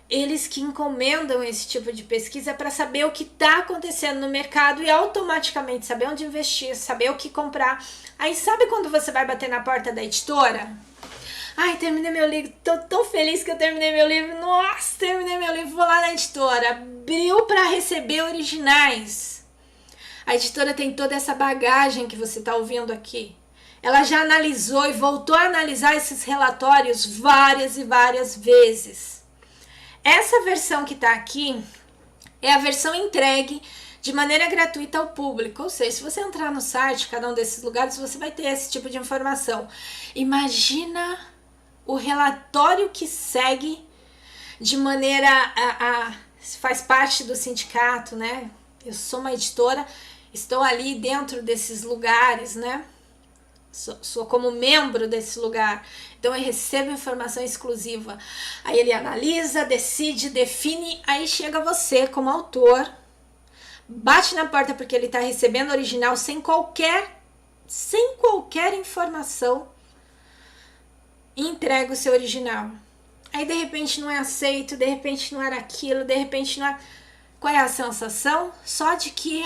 Speaker 1: Eles que encomendam esse tipo de pesquisa para saber o que está acontecendo no mercado e automaticamente saber onde investir, saber o que comprar. Aí sabe quando você vai bater na porta da editora? Ai, terminei meu livro, tô tão feliz que eu terminei meu livro. Nossa, terminei meu livro, vou lá na editora. Abriu para receber originais. A editora tem toda essa bagagem que você está ouvindo aqui. Ela já analisou e voltou a analisar esses relatórios várias e várias vezes. Essa versão que está aqui é a versão entregue de maneira gratuita ao público. Ou seja, se você entrar no site, cada um desses lugares, você vai ter esse tipo de informação. Imagina o relatório que segue de maneira faz parte do sindicato, né? Eu sou uma editora, estou ali dentro desses lugares, né? Sou como membro desse lugar, então eu recebo informação exclusiva. Aí ele analisa, decide, define, aí chega você como autor, bate na porta porque ele está recebendo original sem qualquer informação, e entrega o seu original. Aí de repente não é aceito, de repente não era aquilo, de repente não é... Qual é a sensação? Só de que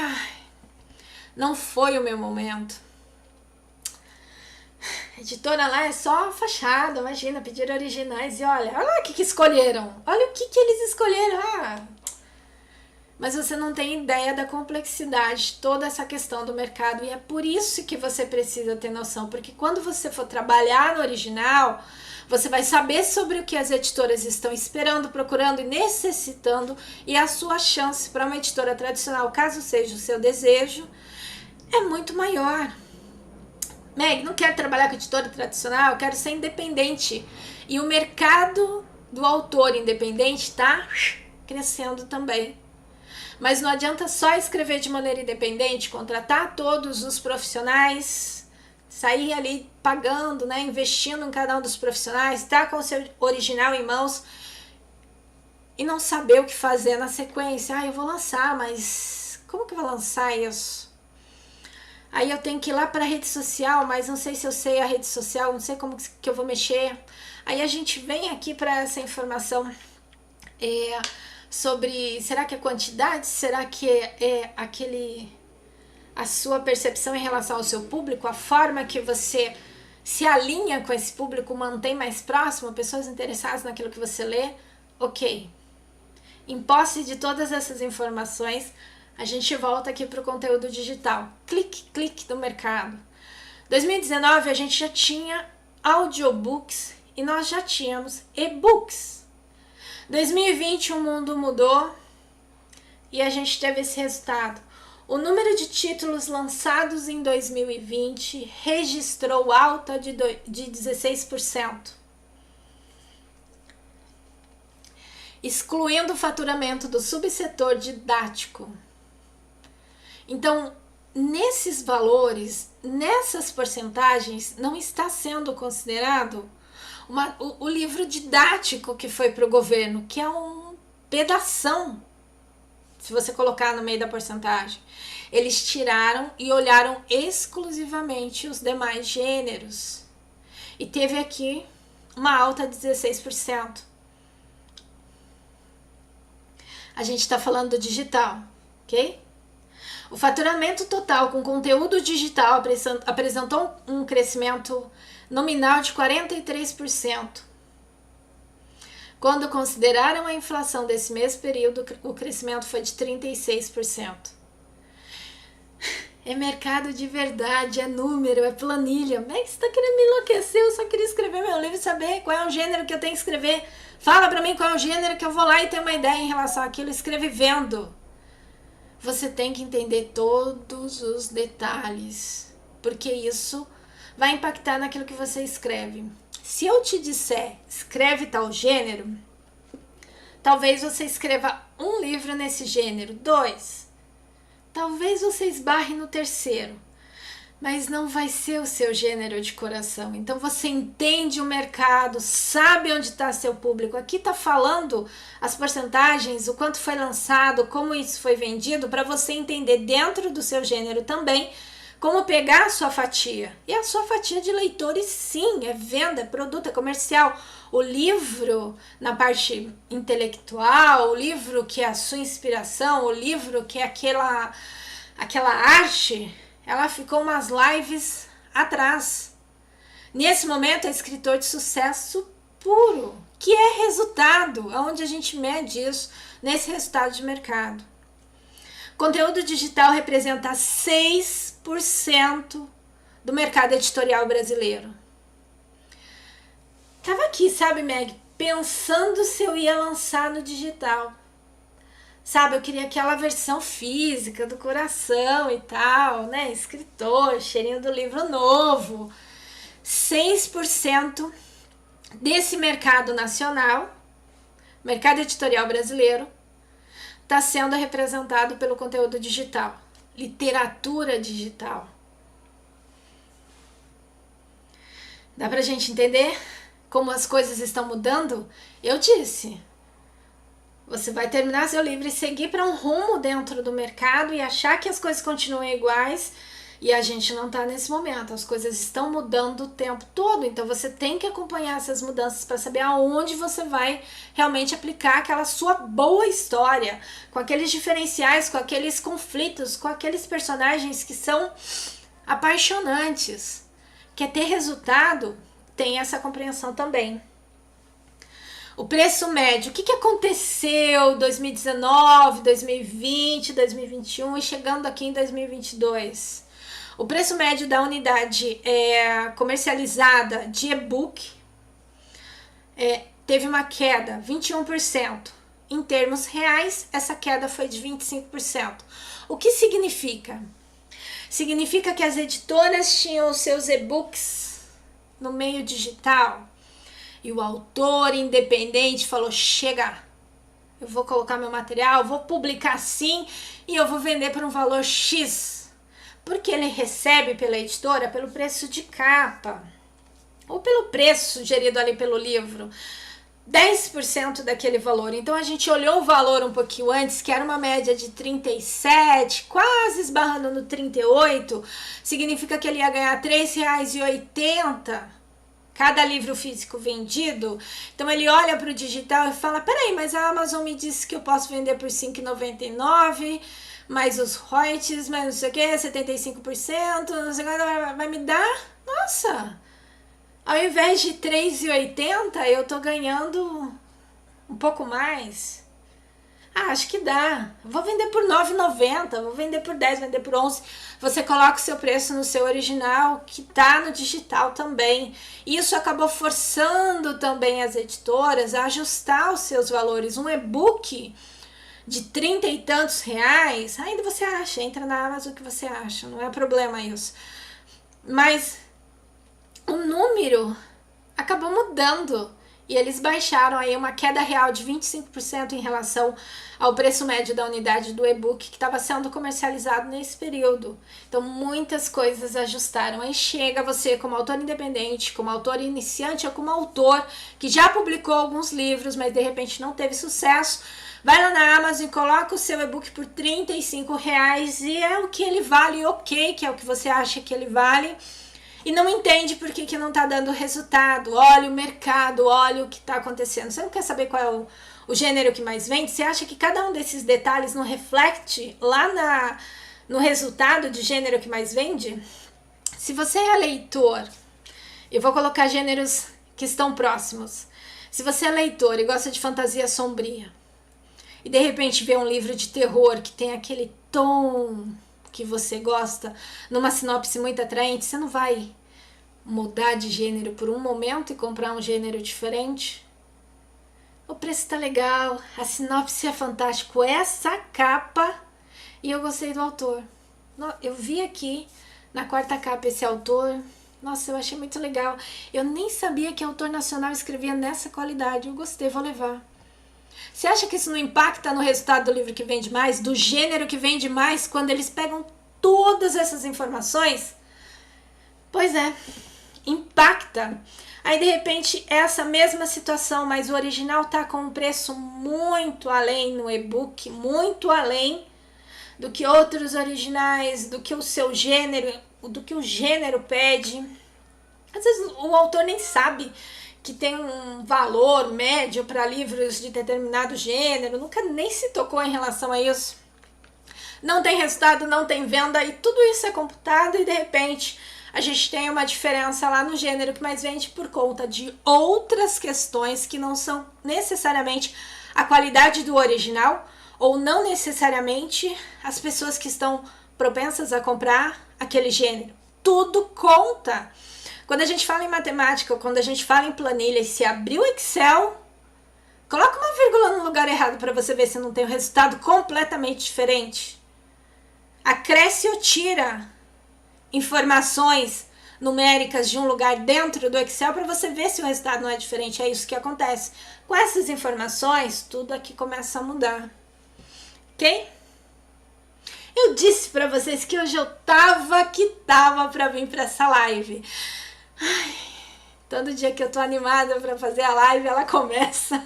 Speaker 1: não foi o meu momento. A editora lá é só fachada, imagina, pedir originais e olha lá o que escolheram, olha o que eles escolheram. Mas você não tem ideia da complexidade de toda essa questão do mercado, e é por isso que você precisa ter noção, porque quando você for trabalhar no original, você vai saber sobre o que as editoras estão esperando, procurando e necessitando, e a sua chance para uma editora tradicional, caso seja o seu desejo, é muito maior. Meg, não quero trabalhar com editora tradicional, quero ser independente. E o mercado do autor independente está crescendo também. Mas não adianta só escrever de maneira independente, contratar todos os profissionais, sair ali pagando, né, investindo em cada um dos profissionais, estar com o seu original em mãos e não saber o que fazer na sequência. Eu vou lançar, mas como que eu vou lançar isso? Aí eu tenho que ir lá para a rede social, mas não sei se eu sei a rede social, não sei como que eu vou mexer. Aí a gente vem aqui para essa informação sobre, será que é quantidade? Será que é a sua percepção em relação ao seu público? A forma que você se alinha com esse público, mantém mais próximo, pessoas interessadas naquilo que você lê? Ok. Em posse de todas essas informações, a gente volta aqui para o conteúdo digital. Clique do mercado. 2019 a gente já tinha audiobooks e nós já tínhamos e-books. 2020 o mundo mudou e a gente teve esse resultado. O número de títulos lançados em 2020 registrou alta de 16%. Excluindo o faturamento do subsetor didático. Então, nesses valores, nessas porcentagens, não está sendo considerado o livro didático que foi para o governo, que é um pedação, se você colocar no meio da porcentagem. Eles tiraram e olharam exclusivamente os demais gêneros. E teve aqui uma alta de 16%. A gente está falando do digital, ok? O faturamento total com conteúdo digital apresentou um crescimento nominal de 43%. Quando consideraram a inflação desse mesmo período, o crescimento foi de 36%. É mercado de verdade, é número, é planilha. Mas você tá querendo me enlouquecer? Eu só queria escrever meu livro e saber qual é o gênero que eu tenho que escrever. Fala pra mim qual é o gênero que eu vou lá e tenho uma ideia em relação àquilo. Escreve vendo. Você tem que entender todos os detalhes, porque isso vai impactar naquilo que você escreve. Se eu te disser, escreve tal gênero, talvez você escreva um livro nesse gênero, 2. Talvez você esbarre no 3º, mas não vai ser o seu gênero de coração. Então você entende o mercado, sabe onde está seu público. Aqui está falando as porcentagens, o quanto foi lançado, como isso foi vendido, para você entender dentro do seu gênero também como pegar a sua fatia. E a sua fatia de leitores, sim, é venda, é produto, é comercial. O livro na parte intelectual, o livro que é a sua inspiração, o livro que é aquela arte, ela ficou umas lives atrás. Nesse momento é escritor de sucesso puro, que é resultado, onde a gente mede isso, nesse resultado de mercado. Conteúdo digital representa 6% do mercado editorial brasileiro. Tava aqui, sabe, Meg, pensando se eu ia lançar no digital. Sabe, eu queria aquela versão física do coração e tal, né? Escritor, cheirinho do livro novo. 6% desse mercado nacional, mercado editorial brasileiro, está sendo representado pelo conteúdo digital, literatura digital. Dá pra gente entender como as coisas estão mudando? Eu disse, você vai terminar seu livro e seguir para um rumo dentro do mercado e achar que as coisas continuam iguais, e a gente não está nesse momento, as coisas estão mudando o tempo todo, então você tem que acompanhar essas mudanças para saber aonde você vai realmente aplicar aquela sua boa história, com aqueles diferenciais, com aqueles conflitos, com aqueles personagens que são apaixonantes. Quer ter resultado? Tem essa compreensão também. O preço médio, o que aconteceu em 2019, 2020, 2021 e chegando aqui em 2022? O preço médio da unidade comercializada de e-book teve uma queda, 21%. Em termos reais, essa queda foi de 25%. O que significa? Significa que as editoras tinham os seus e-books no meio digital e o autor independente falou, chega, eu vou colocar meu material, vou publicar sim e eu vou vender por um valor X. Porque ele recebe pela editora pelo preço de capa, ou pelo preço sugerido ali pelo livro, 10% daquele valor. Então a gente olhou o valor um pouquinho antes, que era uma média de 37, quase esbarrando no 38, significa que ele ia ganhar R$ 3,80 cada livro físico vendido. Então ele olha para o digital e fala, peraí, mas a Amazon me disse que eu posso vender por R$ 5,99, mais os royalties, mais não sei o que, 75%, não sei o que, vai me dar, nossa, ao invés de R$ 3,80, eu tô ganhando um pouco mais. Acho que dá. Vou vender por R$ 9,90, vou vender por 10, vender por 11. Você coloca o seu preço no seu original, que tá no digital também. Isso acabou forçando também as editoras a ajustar os seus valores. Um e-book de 30 e tantos reais, ainda você acha, entra na Amazon que você acha, não é problema isso. Mas o número acabou mudando e eles baixaram aí uma queda real de 25% em relação ao preço médio da unidade do e-book que estava sendo comercializado nesse período. Então muitas coisas ajustaram. Aí chega você como autor independente, como autor iniciante ou como autor que já publicou alguns livros, mas de repente não teve sucesso, vai lá na Amazon e coloca o seu e-book por R$ 35 e é o que ele vale, ok, que é o que você acha que ele vale, e não entende por que não está dando resultado. Olha o mercado, olha o que está acontecendo. Você não quer saber qual é o gênero que mais vende? Você acha que cada um desses detalhes não reflete lá no resultado de gênero que mais vende? Se você é leitor, eu vou colocar gêneros que estão próximos. Se você é leitor e gosta de fantasia sombria, e de repente vê um livro de terror que tem aquele tom que você gosta, numa sinopse muito atraente, você não vai mudar de gênero por um momento e comprar um gênero diferente? O preço tá legal, a sinopse é fantástico, essa capa, e eu gostei do autor. Eu vi aqui na quarta capa esse autor, nossa, eu achei muito legal. Eu nem sabia que autor nacional escrevia nessa qualidade, eu gostei, vou levar. Você acha que isso não impacta no resultado do livro que vende mais, do gênero que vende mais, quando eles pegam todas essas informações? Pois é, impacta. Aí de repente essa mesma situação, mas o original tá com um preço muito além no e-book, muito além do que outros originais, do que o seu gênero, do que o gênero pede. Às vezes o autor nem sabe que tem um valor médio para livros de determinado gênero, nunca nem se tocou em relação a isso. Não tem resultado, não tem venda, e tudo isso é computado, e de repente a gente tem uma diferença lá no gênero que mais vende por conta de outras questões que não são necessariamente a qualidade do original, ou não necessariamente as pessoas que estão propensas a comprar aquele gênero. Tudo conta. Quando a gente fala em matemática, ou quando a gente fala em planilha, e se abrir o Excel, coloca uma vírgula no lugar errado para você ver se não tem um resultado completamente diferente. Acresce ou tira informações numéricas de um lugar dentro do Excel para você ver se o resultado não é diferente. É isso que acontece. Com essas informações, tudo aqui começa a mudar. Ok? Eu disse para vocês que hoje eu tava para vir para essa live. Ai, todo dia que eu tô animada para fazer a live, ela começa.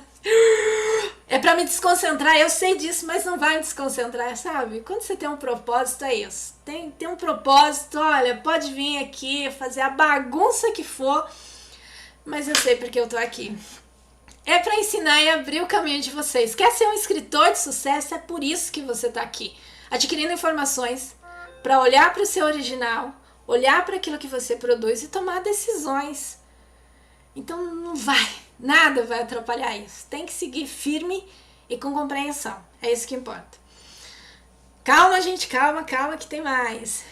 Speaker 1: É para me desconcentrar, eu sei disso, mas não vai me desconcentrar, sabe? Quando você tem um propósito, é isso. Tem um propósito, olha, pode vir aqui fazer a bagunça que for, mas eu sei porque eu tô aqui. É para ensinar e abrir o caminho de vocês. Quer ser um escritor de sucesso? É por isso que você tá aqui. Adquirindo informações para olhar para o seu original, olhar para aquilo que você produz e tomar decisões. Então não vai, nada vai atrapalhar isso. Tem que seguir firme e com compreensão. É isso que importa. Calma, gente, calma que tem mais.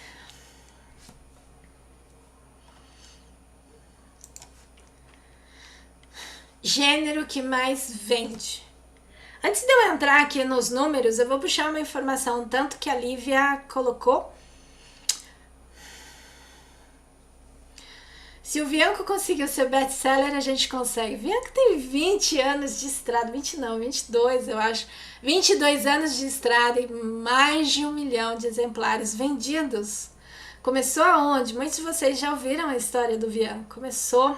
Speaker 1: Gênero que mais vende. Antes de eu entrar aqui nos números, eu vou puxar uma informação tanto que a Lívia colocou. Se o Bianco conseguiu ser best-seller, a gente consegue. Bianco tem 20 anos de estrada, 20 não, 22 eu acho. 22 anos de estrada e mais de 1 milhão de exemplares vendidos. Começou aonde? Muitos de vocês já ouviram a história do Bianco. Começou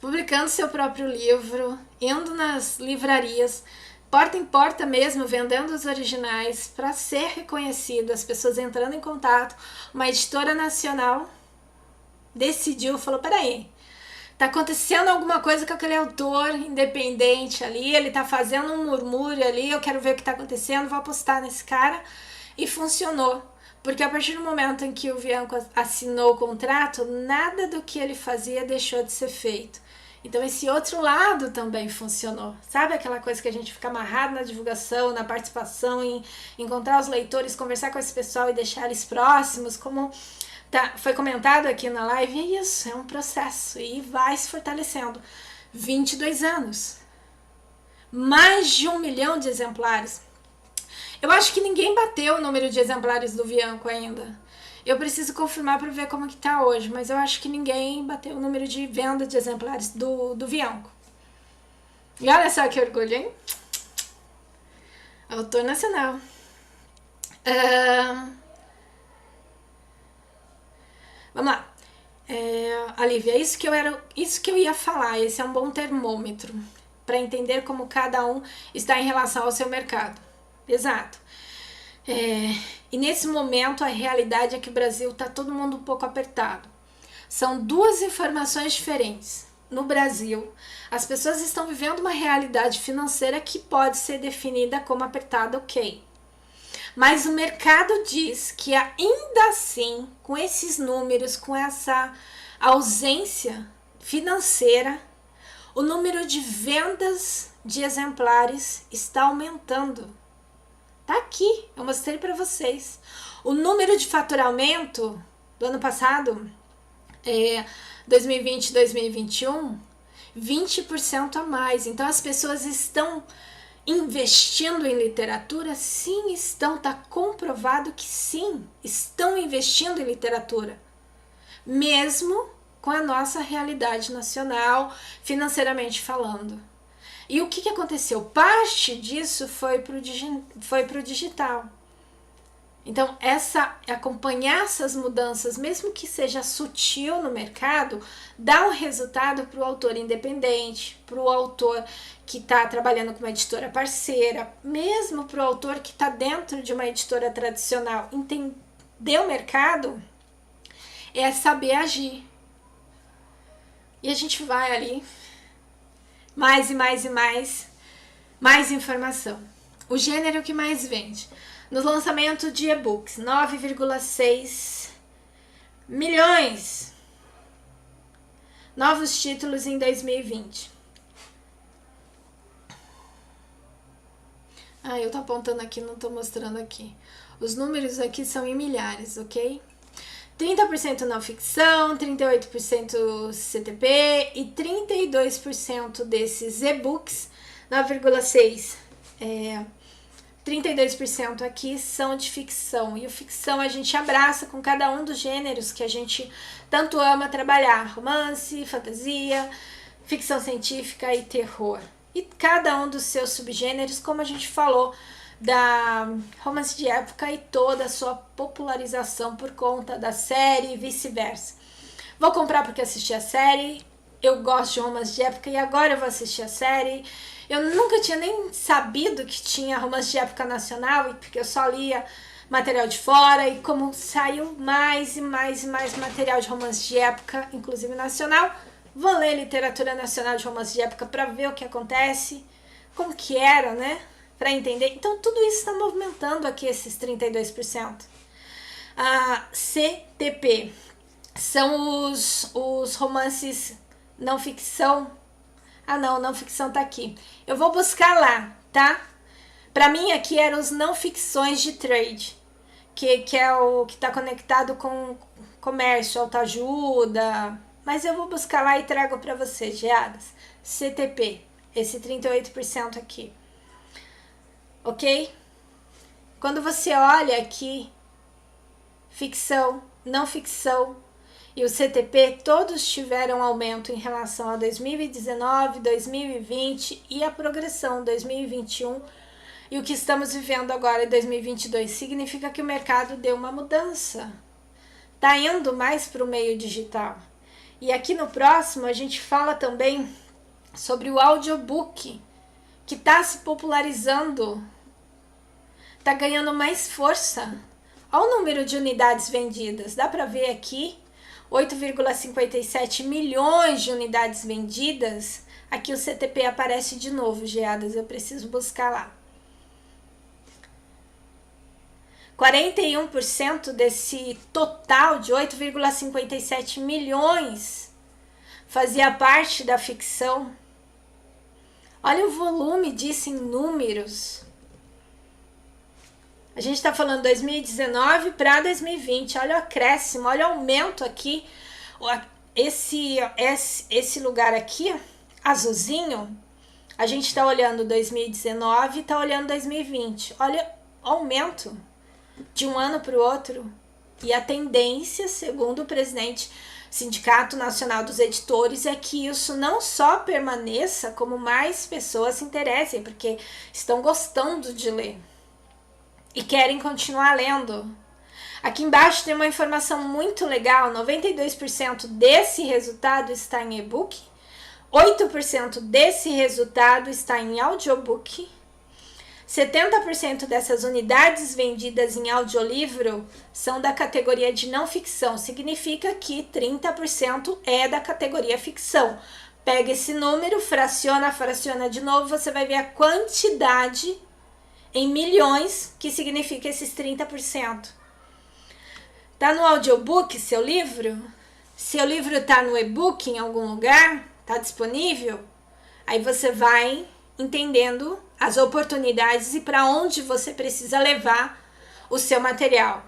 Speaker 1: publicando seu próprio livro, indo nas livrarias, porta em porta mesmo, vendendo os originais para ser reconhecido, as pessoas entrando em contato. Uma editora nacional decidiu, falou, peraí, tá acontecendo alguma coisa com aquele autor independente ali, ele tá fazendo um murmúrio ali, eu quero ver o que tá acontecendo, vou apostar nesse cara. E funcionou, porque a partir do momento em que o Bianco assinou o contrato, nada do que ele fazia deixou de ser feito. Então esse outro lado também funcionou. Sabe aquela coisa que a gente fica amarrado na divulgação, na participação, em encontrar os leitores, conversar com esse pessoal e deixar eles próximos, como foi comentado aqui na live, é isso, é um processo e vai se fortalecendo. 22 anos. Mais de 1 milhão de exemplares. Eu acho que ninguém bateu o número de exemplares do Bianco ainda. Eu preciso confirmar para ver como que tá hoje, mas eu acho que ninguém bateu o número de venda de exemplares do Bianco. E olha só que orgulho, hein? Autor nacional. Vamos lá. Olivia, isso que eu ia falar, esse é um bom termômetro para entender como cada um está em relação ao seu mercado. Exato. E nesse momento a realidade é que o Brasil está todo mundo um pouco apertado. São duas informações diferentes. No Brasil, as pessoas estão vivendo uma realidade financeira que pode ser definida como apertada, ok. Mas o mercado diz que ainda assim, com esses números, com essa ausência financeira, o número de vendas de exemplares está aumentando. Tá aqui, eu mostrei para vocês. O número de faturamento do ano passado, 2020 e 2021, 20% a mais. Então as pessoas estão investindo em literatura? Sim, estão. Tá comprovado que sim, estão investindo em literatura. Mesmo com a nossa realidade nacional, financeiramente falando. E o que aconteceu? Parte disso foi pro digital. Então, acompanhar essas mudanças, mesmo que seja sutil no mercado, dá um resultado para o autor independente, para o autor que está trabalhando com uma editora parceira, mesmo para o autor que está dentro de uma editora tradicional. Entender o mercado é saber agir. E a gente vai ali, mais e mais e mais informação. O gênero que mais vende. No lançamento de e-books, 9,6 milhões. Novos títulos em 2020. Eu tô apontando aqui, não tô mostrando aqui. Os números aqui são em milhares, ok? 30% não ficção, 38% CTP e 32% desses e-books, 9,6 32% aqui são de ficção. E o ficção a gente abraça com cada um dos gêneros que a gente tanto ama trabalhar. Romance, fantasia, ficção científica e terror. E cada um dos seus subgêneros, como a gente falou, da romance de época e toda a sua popularização por conta da série e vice-versa. Vou comprar porque assisti a série, eu gosto de romance de época e agora eu vou assistir a série. Eu nunca tinha nem sabido que tinha romance de época nacional, porque eu só lia material de fora, e como saiu mais e mais material de romance de época, inclusive nacional, vou ler literatura nacional de romance de época para ver o que acontece, como que era, né? Para entender. Então tudo isso está movimentando aqui esses 32%. A CTP são os romances não ficção. Não ficção tá aqui. Eu vou buscar lá, tá? Para mim aqui eram os não ficções de trade, que é o que tá conectado com comércio, autoajuda. Mas eu vou buscar lá e trago para vocês, geadas. CTP, esse 38% aqui. Ok? Quando você olha aqui, ficção, não ficção e o CTP, todos tiveram aumento em relação a 2019, 2020 e a progressão 2021. E o que estamos vivendo agora em 2022 significa que o mercado deu uma mudança. Está indo mais para o meio digital. E aqui no próximo a gente fala também sobre o audiobook, que está se popularizando, está ganhando mais força. Olha o número de unidades vendidas, dá para ver aqui, 8,57 milhões de unidades vendidas. Aqui o CTP aparece de novo, geadas, eu preciso buscar lá. 41% desse total de 8,57 milhões fazia parte da ficção. Olha o volume disso em números. A gente está falando 2019 para 2020. Olha o acréscimo, olha o aumento aqui. Esse lugar aqui, azulzinho, a gente está olhando 2019 e está olhando 2020. Olha o aumento de um ano para o outro. E a tendência, segundo o presidente Sindicato Nacional dos Editores, é que isso não só permaneça, como mais pessoas se interessem, porque estão gostando de ler e querem continuar lendo. Aqui embaixo tem uma informação muito legal, 92% desse resultado está em e-book, 8% desse resultado está em audiobook, 70% dessas unidades vendidas em audiolivro são da categoria de não ficção, significa que 30% é da categoria ficção. Pega esse número, fraciona de novo, você vai ver a quantidade em milhões que significa esses 30%. Tá no audiobook seu livro? Seu livro tá no e-book em algum lugar? Tá disponível? Aí você vai entendendo as oportunidades e para onde você precisa levar o seu material.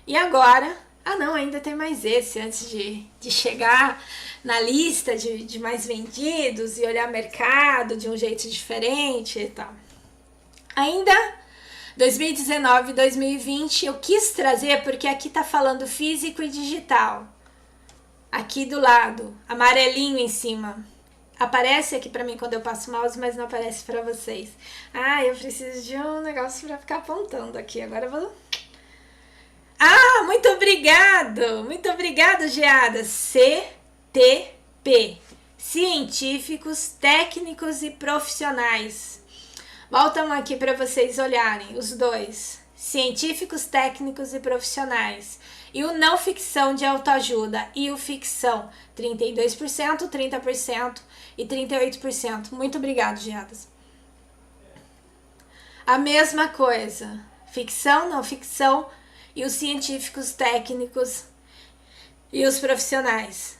Speaker 1: E agora, não, ainda tem mais esse, antes de chegar na lista de mais vendidos e olhar mercado de um jeito diferente e tal. Ainda 2019 e 2020 eu quis trazer, porque aqui tá falando físico e digital. Aqui do lado, amarelinho em cima. Aparece aqui pra mim quando eu passo o mouse, mas não aparece pra vocês. Eu preciso de um negócio pra ficar apontando aqui. Agora eu vou... muito obrigado, Geada. CTP, Científicos, Técnicos e Profissionais. Voltam aqui para vocês olharem, os dois. Científicos, Técnicos e Profissionais. E o não ficção de autoajuda e o ficção, 32%, 30% e 38%. Muito obrigado, Geadas. A mesma coisa, ficção, não ficção e os científicos, técnicos e os profissionais.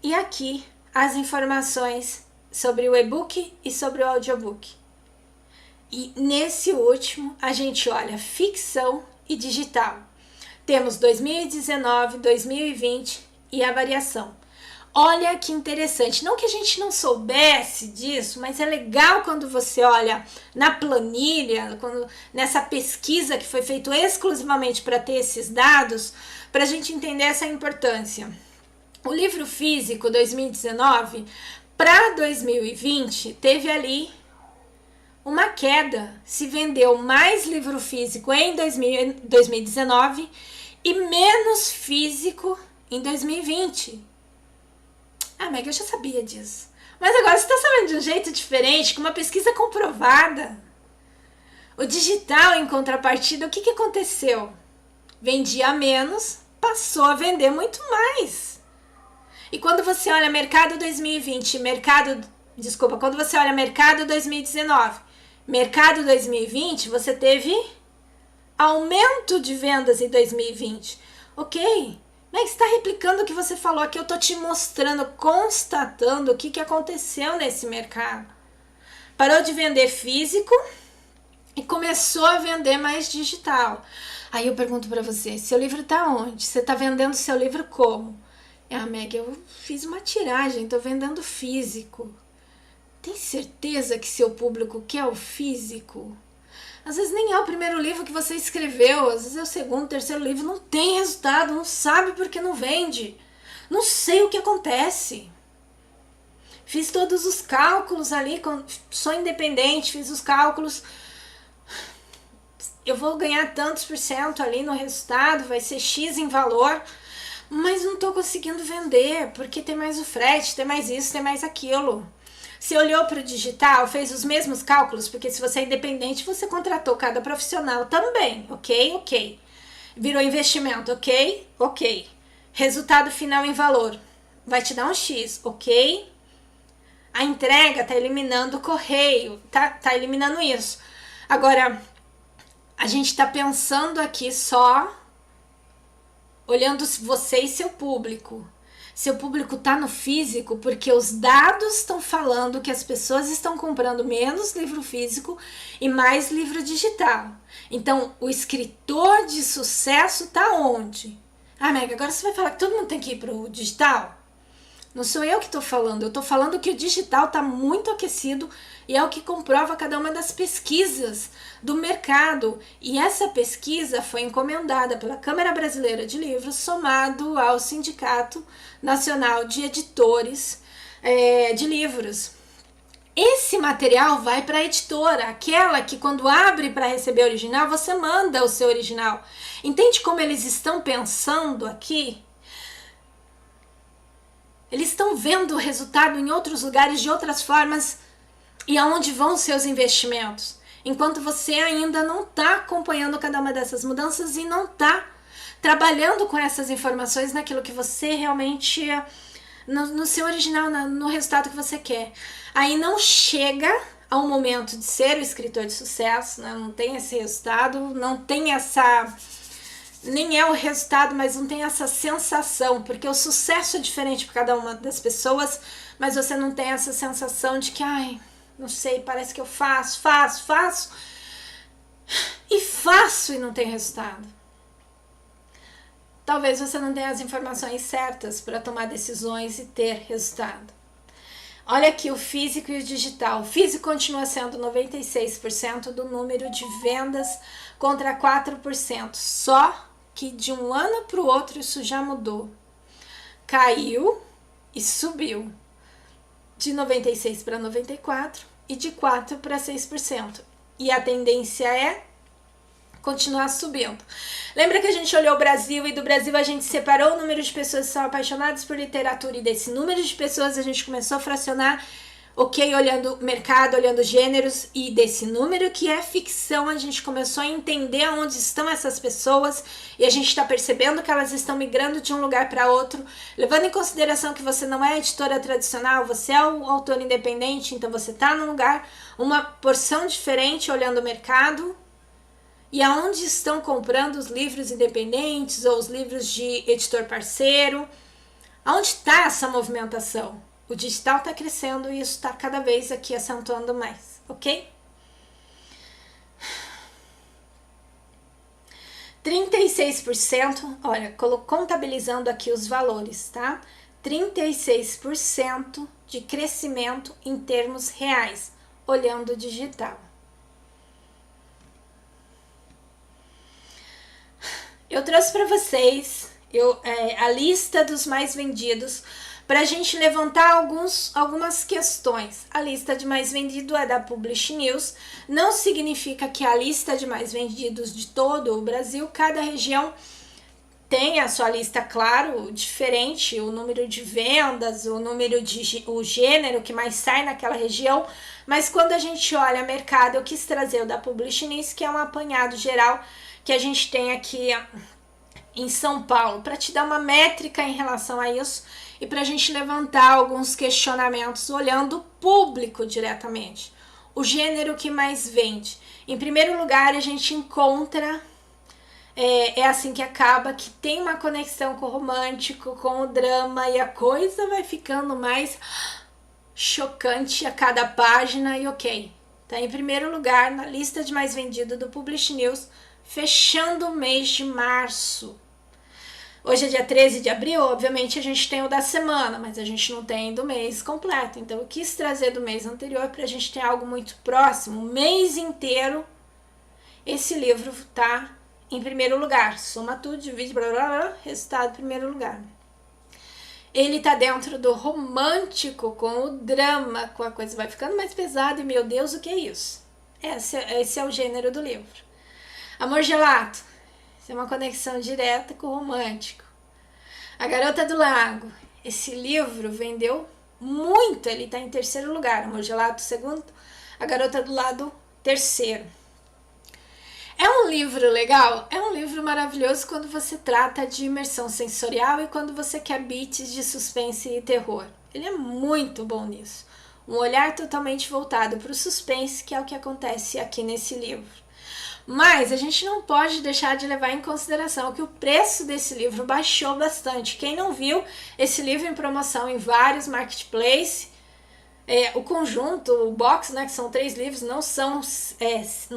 Speaker 1: E aqui as informações sobre o e-book e sobre o audiobook. E nesse último a gente olha ficção e digital. Temos 2019, 2020 e a variação. Olha que interessante, não que a gente não soubesse disso, mas é legal quando você olha na planilha, nessa pesquisa que foi feita exclusivamente para ter esses dados, para a gente entender essa importância. O livro físico 2019 para 2020 teve ali uma queda, se vendeu mais livro físico em 2019 e menos físico em 2020. Meg, eu já sabia disso. Mas agora você está sabendo de um jeito diferente, com uma pesquisa comprovada. O digital, em contrapartida, o que aconteceu? Vendia menos, passou a vender muito mais. E quando você olha mercado 2020, quando você olha mercado 2019, mercado 2020, você teve aumento de vendas em 2020. Ok, Meg, você está replicando o que você falou aqui, eu estou te mostrando, constatando o que aconteceu nesse mercado. Parou de vender físico e começou a vender mais digital. Aí eu pergunto para você, seu livro está onde? Você está vendendo seu livro como? Meg, eu fiz uma tiragem, estou vendendo físico. Tem certeza que seu público quer o físico? Às vezes nem é o primeiro livro que você escreveu, às vezes é o segundo, terceiro livro, não tem resultado, não sabe porque não vende. Não sei o que acontece. Fiz todos os cálculos ali, sou independente, fiz os cálculos. Eu vou ganhar tantos % ali no resultado, vai ser X em valor, mas não estou conseguindo vender, porque tem mais o frete, tem mais isso, tem mais aquilo. Você olhou para o digital, fez os mesmos cálculos, porque se você é independente, você contratou cada profissional também, ok. Virou investimento, ok. Resultado final em valor, vai te dar um X, ok. A entrega tá eliminando o correio, tá eliminando isso. Agora, a gente tá pensando aqui só, olhando você e seu público. Seu público está no físico porque os dados estão falando que as pessoas estão comprando menos livro físico e mais livro digital. Então, o escritor de sucesso está onde? Meg, agora você vai falar que todo mundo tem que ir para o digital? Não sou eu que estou falando, eu estou falando que o digital está muito aquecido e é o que comprova cada uma das pesquisas do mercado. E essa pesquisa foi encomendada pela Câmara Brasileira de Livros, somado ao Sindicato Nacional de Editores de Livros. Esse material vai para a editora, aquela que quando abre para receber original, você manda o seu original. Entende como eles estão pensando aqui? Eles estão vendo o resultado em outros lugares, de outras formas, e aonde vão os seus investimentos. Enquanto você ainda não está acompanhando cada uma dessas mudanças e não está trabalhando com essas informações naquilo que você realmente, no seu original, no resultado que você quer. Aí não chega ao momento de ser o escritor de sucesso, né? Não tem esse resultado, não tem essa... Nem é o resultado, mas não tem essa sensação, porque o sucesso é diferente para cada uma das pessoas, mas você não tem essa sensação de que, não sei, parece que eu faço e não tem resultado. Talvez você não tenha as informações certas para tomar decisões e ter resultado. Olha aqui o físico e o digital. O físico continua sendo 96% do número de vendas contra 4%. Só que de um ano para o outro isso já mudou. Caiu e subiu. De 96 para 94 e de 4 para 6%. E a tendência é continuar subindo. Lembra que a gente olhou o Brasil e do Brasil a gente separou o número de pessoas que são apaixonadas por literatura e desse número de pessoas a gente começou a fracionar, ok, olhando mercado, olhando gêneros, e desse número que é ficção a gente começou a entender onde estão essas pessoas e a gente está percebendo que elas estão migrando de um lugar para outro, levando em consideração que você não é editora tradicional, você é o autor independente, então você está num lugar, uma porção diferente olhando o mercado. E aonde estão comprando os livros independentes ou os livros de editor parceiro? Aonde está essa movimentação? O digital está crescendo e isso está cada vez aqui acentuando mais, ok? 36%, olha, contabilizando aqui os valores, tá? 36% de crescimento em termos reais, olhando o digital. Eu trouxe para vocês a lista dos mais vendidos para a gente levantar algumas questões. A lista de mais vendido é da Publish News, não significa que a lista de mais vendidos de todo o Brasil, cada região tem a sua lista, claro, diferente, o número de vendas, o gênero que mais sai naquela região, mas quando a gente olha mercado, eu quis trazer o da Publish News, que é um apanhado geral que a gente tem aqui em São Paulo, para te dar uma métrica em relação a isso e para a gente levantar alguns questionamentos olhando o público diretamente. O gênero que mais vende. Em primeiro lugar, a gente encontra, é assim que acaba, que tem uma conexão com o romântico, com o drama, e a coisa vai ficando mais chocante a cada página e ok. Tá em primeiro lugar na lista de mais vendido do Publish News, fechando o mês de março. Hoje é dia 13 de abril, obviamente a gente tem o da semana, mas a gente não tem do mês completo. Então eu quis trazer do mês anterior para a gente ter algo muito próximo. O mês inteiro, esse livro tá em primeiro lugar. Soma tudo, divide, blá, blá, blá, resultado em primeiro lugar. Ele tá dentro do romântico com o drama, com a coisa vai ficando mais pesada e meu Deus, o que é isso? Esse é o gênero do livro. Amor Gelato, isso é uma conexão direta com o romântico. A Garota do Lago, esse livro vendeu muito, ele está em terceiro lugar. Amor Gelato, segundo, A Garota do Lago, terceiro. É um livro legal? É um livro maravilhoso quando você trata de imersão sensorial e quando você quer beats de suspense e terror. Ele é muito bom nisso. Um olhar totalmente voltado para o suspense, que é o que acontece aqui nesse livro. Mas a gente não pode deixar de levar em consideração que o preço desse livro baixou bastante. Quem não viu esse livro em promoção em vários marketplaces, o conjunto, o box, né, que são 3 livros, não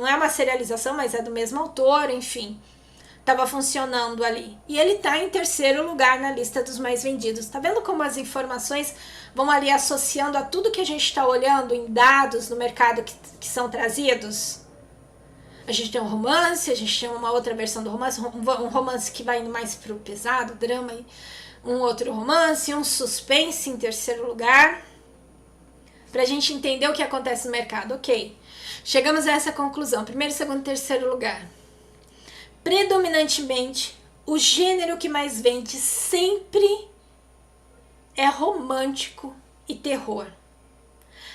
Speaker 1: é uma serialização, mas é do mesmo autor, enfim, estava funcionando ali. E ele está em terceiro lugar na lista dos mais vendidos. Tá vendo como as informações vão ali associando a tudo que a gente está olhando em dados no mercado que são trazidos? A gente tem um romance, a gente tem uma outra versão do romance, um romance que vai indo mais pro pesado, drama, um outro romance, um suspense em terceiro lugar, pra gente entender o que acontece no mercado. Ok, chegamos a essa conclusão, primeiro, segundo, terceiro lugar. Predominantemente, o gênero que mais vende sempre é romântico e terror.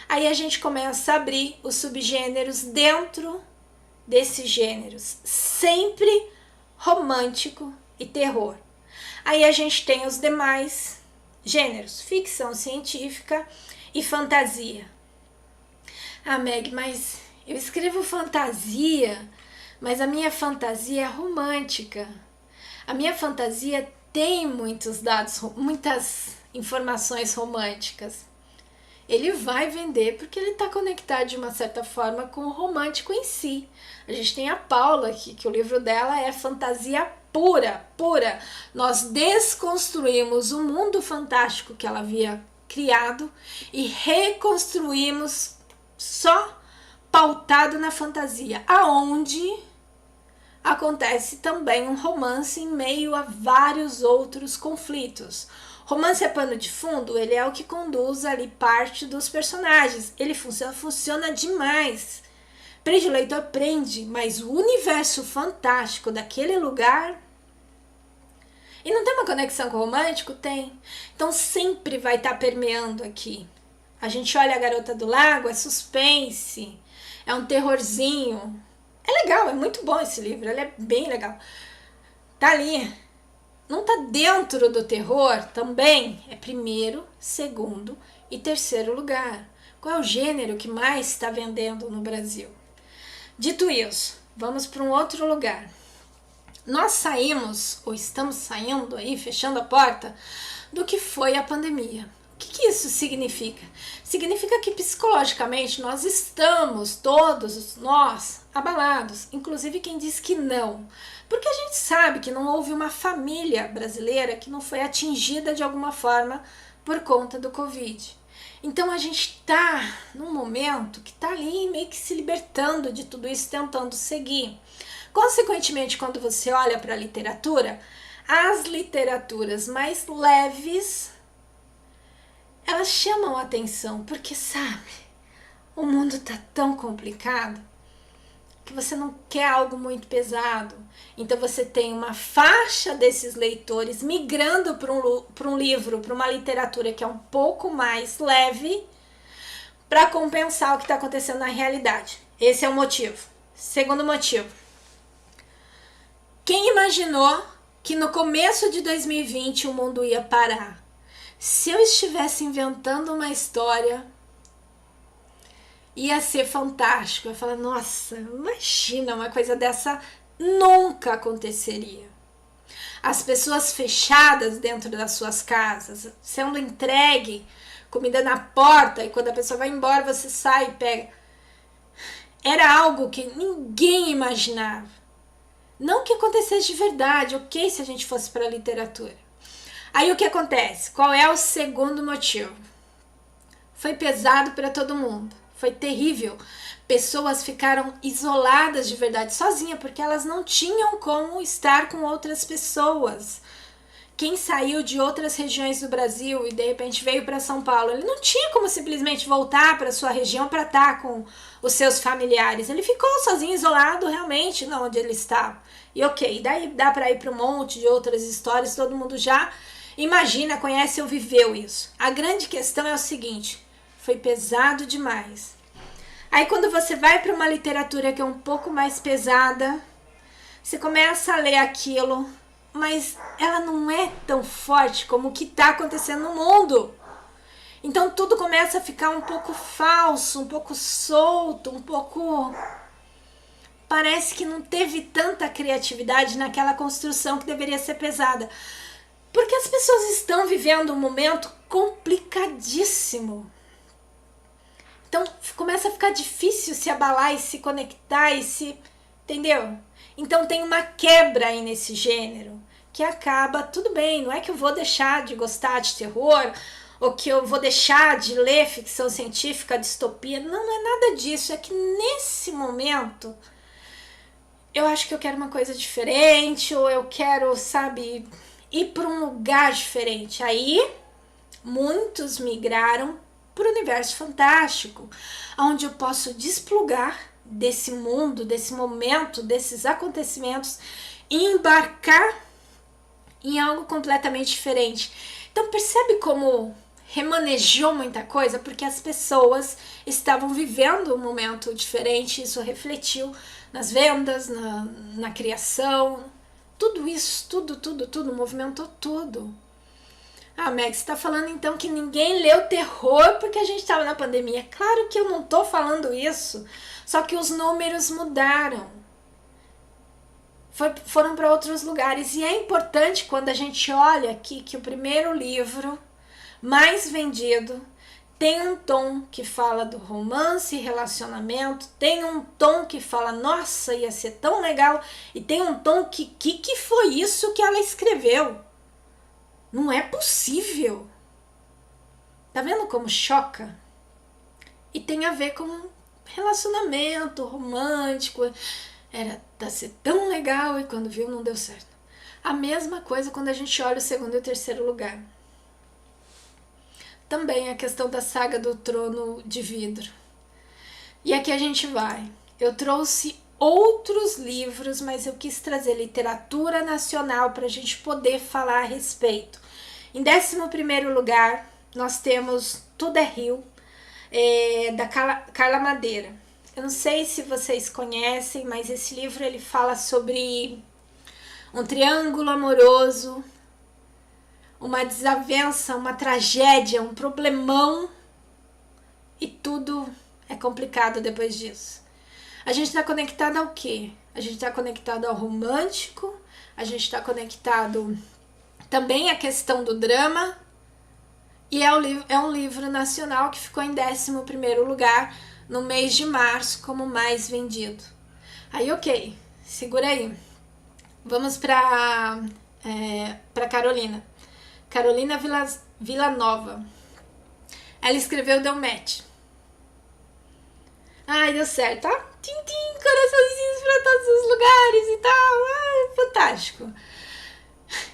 Speaker 1: Aí a gente começa a abrir os subgêneros dentro desses gêneros, sempre romântico e terror. Aí a gente tem os demais gêneros, ficção científica e fantasia. Ah, Meg, mas eu escrevo fantasia, mas a minha fantasia é romântica. A minha fantasia tem muitos dados, muitas informações românticas. ele vai vender porque ele está conectado de uma certa forma com o romântico em si. A gente tem a Paula aqui, que o livro dela é fantasia pura, pura. Nós desconstruímos o mundo fantástico que ela havia criado e reconstruímos só pautado na fantasia, aonde acontece também um romance em meio a vários outros conflitos. Romance é pano de fundo, ele é o que conduz ali parte dos personagens. Ele funciona demais. Prende o leitor, prende, mas o universo fantástico daquele lugar... E não tem uma conexão com o romântico? Tem. Então sempre vai estar permeando aqui. A gente olha A Garota do Lago, é suspense, é um terrorzinho. É legal, é muito bom esse livro, ele é bem legal. Tá ali. Não tá dentro do terror também? É primeiro, segundo e terceiro lugar. Qual é o gênero que mais está vendendo no Brasil? Dito isso, vamos para um outro lugar. Nós saímos, ou estamos saindo aí, fechando a porta, do que foi a pandemia. O que isso significa? Significa que psicologicamente nós estamos, todos nós, abalados. Inclusive quem diz que não. Porque a gente sabe que não houve uma família brasileira que não foi atingida de alguma forma por conta do Covid. Então a gente está num momento que está ali meio que se libertando de tudo isso, tentando seguir. Consequentemente, quando você olha para a literatura, as literaturas mais leves, elas chamam a atenção, porque sabe, o mundo está tão complicado que você não quer algo muito pesado. Então você tem uma faixa desses leitores migrando para um livro, para uma literatura que é um pouco mais leve, para compensar o que está acontecendo na realidade. Esse é o motivo. Segundo motivo, quem imaginou que no começo de 2020 o mundo ia parar? Se eu estivesse inventando uma história, ia ser fantástico. Eu ia falar, nossa, imagina, uma coisa dessa nunca aconteceria. As pessoas fechadas dentro das suas casas, sendo entregue comida na porta, e quando a pessoa vai embora você sai e pega. Era algo que ninguém imaginava. Não que acontecesse de verdade, ok, se a gente fosse para a literatura. Aí o que acontece? Qual é o segundo motivo? Foi pesado para todo mundo, foi terrível. Pessoas ficaram isoladas de verdade, sozinhas, porque elas não tinham como estar com outras pessoas. Quem saiu de outras regiões do Brasil e de repente veio para São Paulo, ele não tinha como simplesmente voltar para sua região para estar com os seus familiares. Ele ficou sozinho, isolado realmente, não onde ele estava. E ok, daí dá para ir para um monte de outras histórias, todo mundo já imagina, conhece ou viveu isso. A grande questão é o seguinte, foi pesado demais. Aí quando você vai para uma literatura que é um pouco mais pesada, você começa a ler aquilo, mas ela não é tão forte como o que está acontecendo no mundo. Então tudo começa a ficar um pouco falso, um pouco solto, um pouco... Parece que não teve tanta criatividade naquela construção que deveria ser pesada. Porque as pessoas estão vivendo um momento complicadíssimo. Então começa a ficar difícil se abalar e se conectar e se... Entendeu? Então tem uma quebra aí nesse gênero que acaba, tudo bem, não é que eu vou deixar de gostar de terror ou que eu vou deixar de ler ficção científica, distopia. Não, não é nada disso. É que nesse momento eu acho que eu quero uma coisa diferente ou eu quero, sabe, ir para um lugar diferente. Aí muitos migraram para o universo fantástico, onde eu posso desplugar desse mundo, desse momento, desses acontecimentos e embarcar em algo completamente diferente. Então percebe como remanejou muita coisa, porque as pessoas estavam vivendo um momento diferente, isso refletiu nas vendas, na criação, tudo isso, tudo, movimentou tudo. Ah, Meg, você tá falando então que ninguém leu terror porque a gente tava na pandemia. Claro que eu não tô falando isso, só que os números mudaram. Foram para outros lugares. E é importante quando a gente olha aqui que o primeiro livro mais vendido tem um tom que fala do romance e relacionamento, tem um tom que fala, nossa, ia ser tão legal, e tem um tom que foi isso que ela escreveu? Não é possível. Tá vendo como choca? E tem a ver com relacionamento romântico. Era pra ser tão legal e quando viu não deu certo. A mesma coisa quando a gente olha o segundo e o terceiro lugar. Também a questão da saga do Trono de Vidro. E aqui a gente vai. Eu trouxe outros livros, mas eu quis trazer literatura nacional para a gente poder falar a respeito. Em 11º lugar, nós temos Tudo é Rio, da Carla Madeira. Eu não sei se vocês conhecem, mas esse livro ele fala sobre um triângulo amoroso, uma desavença, uma tragédia, um problemão, e tudo é complicado depois disso. A gente está conectado ao quê? A gente está conectado ao romântico, a gente está conectado também à questão do drama, e é um livro nacional que ficou em 11º lugar no mês de março como mais vendido. Aí, ok, segura aí. Vamos para Carolina. Carolina Villanova. Ela escreveu Deu Match. Ai, deu certo, tá? Tim, coraçãozinhos pra todos os lugares e tal. Ai, fantástico.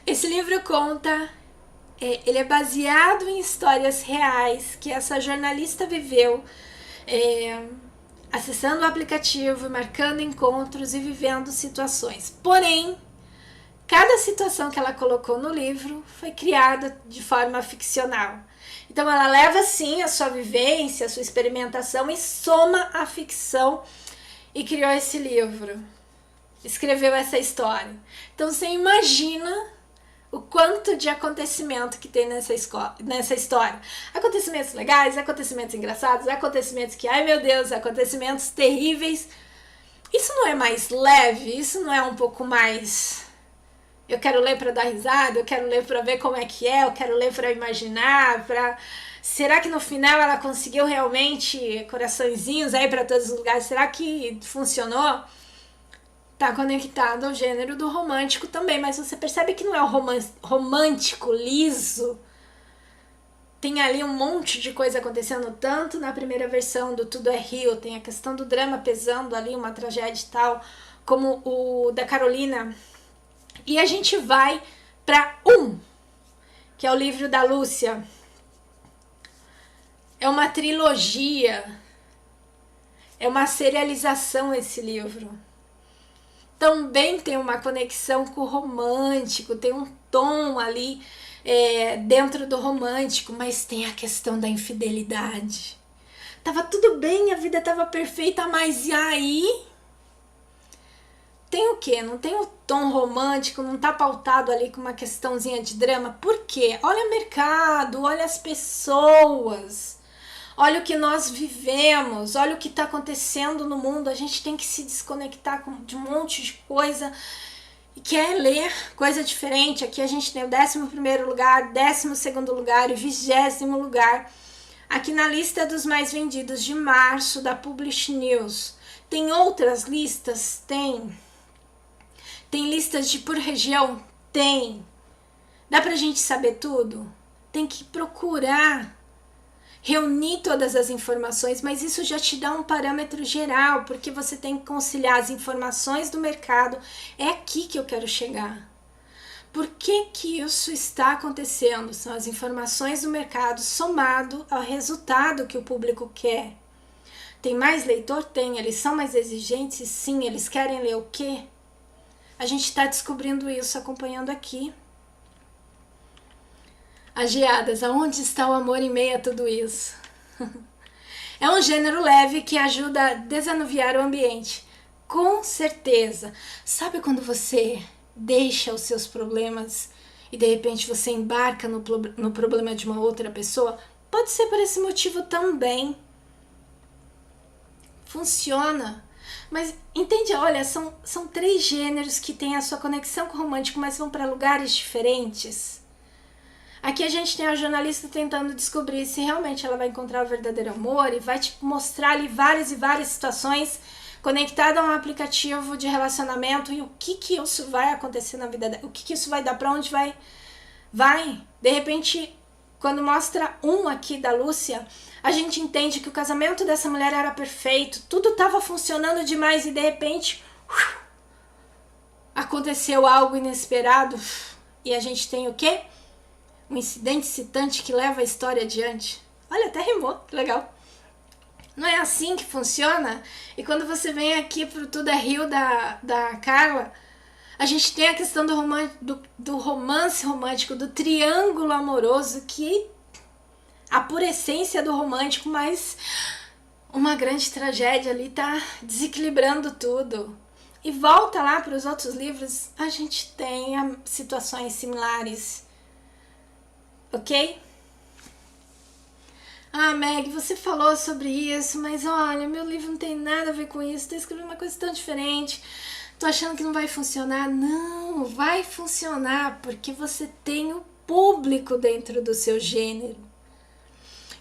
Speaker 1: Esse livro conta... ele é baseado em histórias reais que essa jornalista viveu, acessando o aplicativo, marcando encontros e vivendo situações. Porém, cada situação que ela colocou no livro foi criada de forma ficcional. Então ela leva sim a sua vivência, a sua experimentação e soma a ficção e criou esse livro. Escreveu essa história. Então você imagina o quanto de acontecimento que tem nessa história. Acontecimentos legais, acontecimentos engraçados, acontecimentos que, ai meu Deus, acontecimentos terríveis. Isso não é mais leve? Isso não é um pouco mais... Eu quero ler para dar risada, eu quero ler para ver como é que é, eu quero ler para imaginar, para... Será que no final ela conseguiu realmente coraçõezinhos aí para todos os lugares? Será que funcionou? Tá conectado ao gênero do romântico também, mas você percebe que não é o romântico liso. Tem ali um monte de coisa acontecendo, tanto na primeira versão do Tudo é Rio, tem a questão do drama pesando ali, uma tragédia e tal, como o da Carolina. E a gente vai para que é o livro da Lúcia. É uma trilogia, é uma serialização esse livro. Também tem uma conexão com o romântico, tem um tom ali dentro do romântico, mas tem a questão da infidelidade. Tava tudo bem, a vida tava perfeita, mas e aí? Tem o quê? Não tem o tom romântico, não tá pautado ali com uma questãozinha de drama. Por quê? Olha o mercado, olha as pessoas, olha o que nós vivemos, olha o que está acontecendo no mundo. A gente tem que se desconectar de um monte de coisa e quer ler coisa diferente. Aqui a gente tem o 11º lugar, 12º lugar e 20º lugar. Aqui na lista dos mais vendidos de março da Publish News. Tem outras listas? Tem. Tem listas de por região? Tem. Dá pra gente saber tudo? Tem que procurar reunir todas as informações, mas isso já te dá um parâmetro geral, porque você tem que conciliar as informações do mercado. É aqui que eu quero chegar. Por que que isso está acontecendo? São as informações do mercado somado ao resultado que o público quer. Tem mais leitor? Tem. Eles são mais exigentes? Sim. Eles querem ler o quê? A gente está descobrindo isso, acompanhando aqui. As geadas, aonde está o amor em meio a tudo isso? É um gênero leve que ajuda a desanuviar o ambiente. Com certeza. Sabe quando você deixa os seus problemas e de repente você embarca no problema de uma outra pessoa? Pode ser por esse motivo também. Funciona. Mas entende, olha, são 3 gêneros que têm a sua conexão com o romântico, mas vão para lugares diferentes. Aqui a gente tem a jornalista tentando descobrir se realmente ela vai encontrar o verdadeiro amor e vai te mostrar ali várias e várias situações conectadas a um aplicativo de relacionamento e o que isso vai acontecer na vida dela, o que isso vai dar, pra onde vai. De repente, quando mostra aqui da Lúcia, a gente entende que o casamento dessa mulher era perfeito, tudo estava funcionando demais e de repente aconteceu algo inesperado e a gente tem o quê? Um incidente excitante que leva a história adiante. Olha, até rimou, que legal. Não é assim que funciona? E quando você vem aqui pro Tudo é Rio da Carla, a gente tem a questão do romance romântico, do triângulo amoroso, que a pura essência do romântico, mas uma grande tragédia ali tá desequilibrando tudo. E volta lá para os outros livros, a gente tem situações similares. Ok? Ah, Meg, você falou sobre isso, mas olha, meu livro não tem nada a ver com isso, tô escrevendo uma coisa tão diferente, tô achando que não vai funcionar. Não, vai funcionar, porque você tem o público dentro do seu gênero.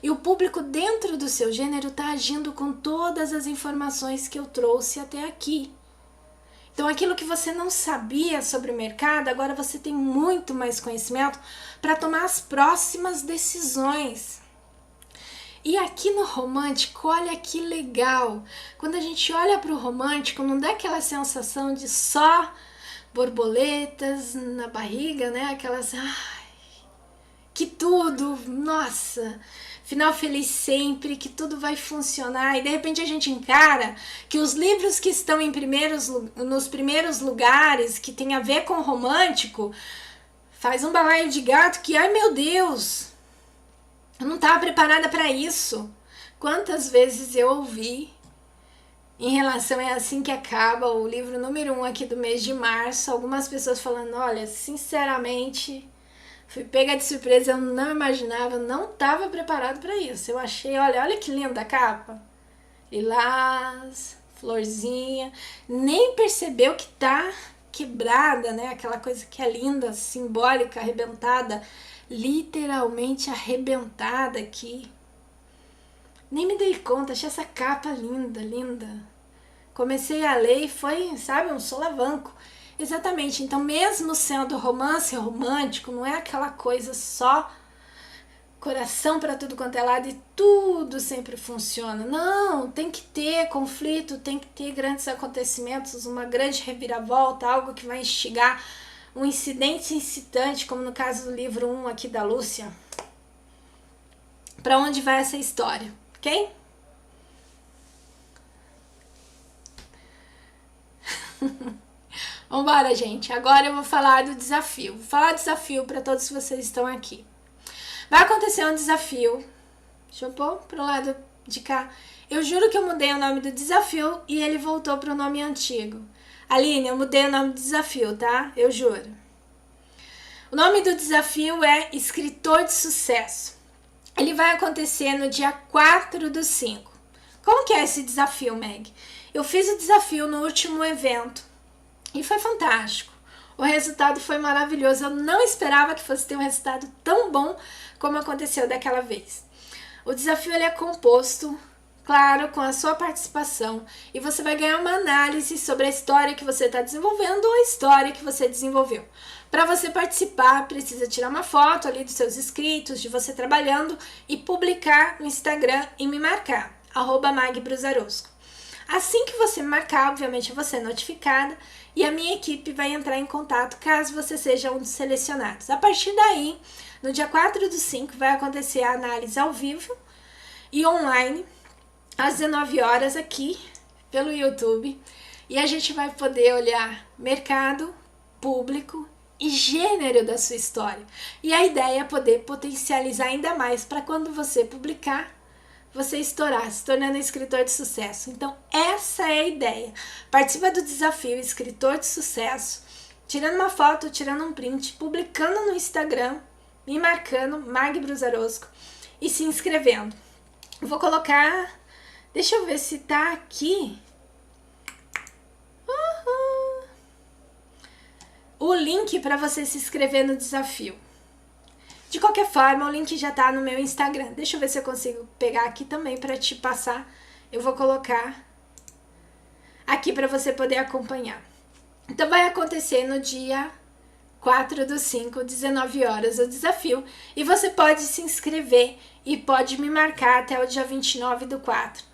Speaker 1: E o público dentro do seu gênero tá agindo com todas as informações que eu trouxe até aqui. Então, aquilo que você não sabia sobre o mercado, agora você tem muito mais conhecimento para tomar as próximas decisões. E aqui no romântico, olha que legal. Quando a gente olha para o romântico, não dá aquela sensação de só borboletas na barriga, né? Aquelas... que tudo, nossa, final feliz sempre, que tudo vai funcionar. E de repente a gente encara que os livros que estão nos primeiros lugares, que tem a ver com romântico, faz um balaio de gato que, ai meu Deus, eu não estava preparada para isso. Quantas vezes eu ouvi em relação é assim que acaba o livro número 1 aqui do mês de março, algumas pessoas falando, olha, sinceramente... fui pega de surpresa, eu não imaginava, não estava preparado para isso. Eu achei, olha que linda a capa. Lilás, florzinha. Nem percebeu que tá quebrada, né? Aquela coisa que é linda, simbólica, arrebentada. Literalmente arrebentada aqui. Nem me dei conta, achei essa capa linda, linda. Comecei a ler e foi, sabe, um solavanco. Exatamente, então mesmo sendo romance romântico, não é aquela coisa só coração para tudo quanto é lado e tudo sempre funciona. Não, tem que ter conflito, tem que ter grandes acontecimentos, uma grande reviravolta, algo que vai instigar um incidente incitante, como no caso do livro 1 aqui da Lúcia. Para onde vai essa história, ok? Vambora, gente. Agora eu vou falar do desafio. Vou falar do desafio para todos vocês que estão aqui. Vai acontecer um desafio. Deixa eu pôr pro lado de cá. Eu juro que eu mudei o nome do desafio e ele voltou pro nome antigo. Aline, eu mudei o nome do desafio, tá? Eu juro. O nome do desafio é Escritor de Sucesso. Ele vai acontecer no dia 4/5. Como que é esse desafio, Meg? Eu fiz o desafio no último evento. E foi fantástico. O resultado foi maravilhoso. Eu não esperava que fosse ter um resultado tão bom como aconteceu daquela vez. O desafio ele é composto, claro, com a sua participação. E você vai ganhar uma análise sobre a história que você está desenvolvendo ou a história que você desenvolveu. Para você participar, precisa tirar uma foto ali dos seus escritos, de você trabalhando e publicar no Instagram e me marcar, @magbrusarosco. Assim que você me marcar, obviamente eu vou ser notificada e a minha equipe vai entrar em contato caso você seja um dos selecionados. A partir daí, no dia 4/5, vai acontecer a análise ao vivo e online, às 19 horas aqui pelo YouTube. E a gente vai poder olhar mercado, público e gênero da sua história. E a ideia é poder potencializar ainda mais para quando você publicar, você estourar, se tornando um escritor de sucesso. Então, essa é a ideia. Participa do desafio Escritor de Sucesso, tirando uma foto, tirando um print, publicando no Instagram, me marcando, Mag Brusarosco, e se inscrevendo. Vou colocar, deixa eu ver se tá aqui, o link para você se inscrever no desafio. De qualquer forma, o link já tá no meu Instagram. Deixa eu ver se eu consigo pegar aqui também para te passar. Eu vou colocar aqui para você poder acompanhar. Então vai acontecer no dia 4/5, 19 horas, o desafio. E você pode se inscrever e pode me marcar até o dia 29/4.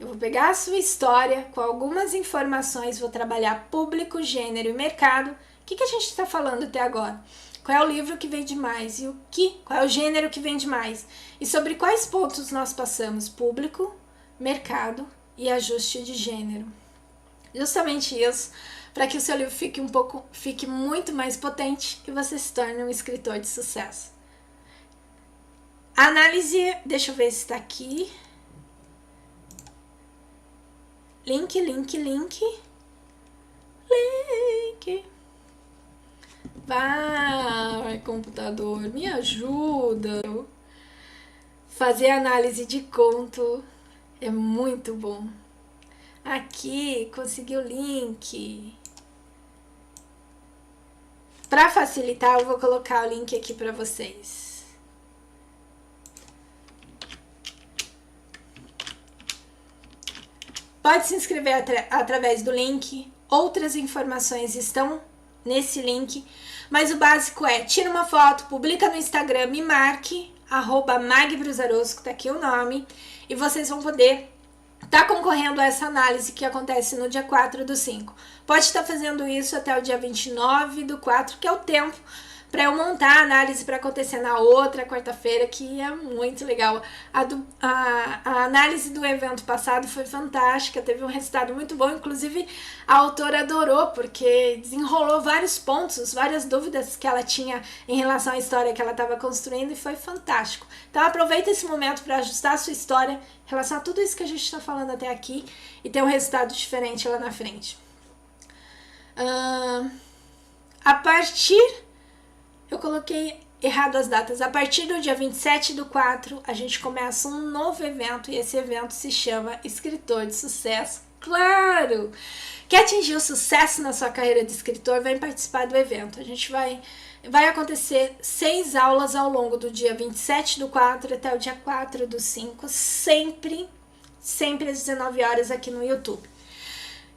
Speaker 1: Eu vou pegar a sua história com algumas informações, vou trabalhar público, gênero e mercado. O que a gente está falando até agora? Qual é o livro que vende mais e qual é o gênero que vende mais? E sobre quais pontos nós passamos? Público, mercado e ajuste de gênero. Justamente isso, para que o seu livro fique muito mais potente e você se torne um escritor de sucesso. A análise, deixa eu ver se está aqui. Link. Vai, computador, me ajuda. Fazer análise de conto é muito bom. Aqui, consegui o link. Para facilitar, eu vou colocar o link aqui para vocês. Pode se inscrever através do link. Outras informações estão nesse link. Mas o básico é, tira uma foto, publica no Instagram, me marque, @magbrusarosco, tá aqui o nome. E vocês vão poder estar concorrendo a essa análise que acontece no dia 4/5. Pode estar fazendo isso até o dia 29/4, que é o tempo para eu montar a análise para acontecer na outra quarta-feira, que é muito legal. A análise do evento passado foi fantástica, teve um resultado muito bom, inclusive a autora adorou, porque desenrolou vários pontos, várias dúvidas que ela tinha em relação à história que ela estava construindo e foi fantástico. Então aproveita esse momento para ajustar a sua história em relação a tudo isso que a gente está falando até aqui e ter um resultado diferente lá na frente. Eu coloquei errado as datas. A partir do dia 27/4, a gente começa um novo evento e esse evento se chama Escritor de Sucesso. Claro! Quer atingir o sucesso na sua carreira de escritor? Vem participar do evento. A gente vai acontecer 6 aulas ao longo do dia 27/4 até o dia 4/5, sempre às 19 horas aqui no YouTube.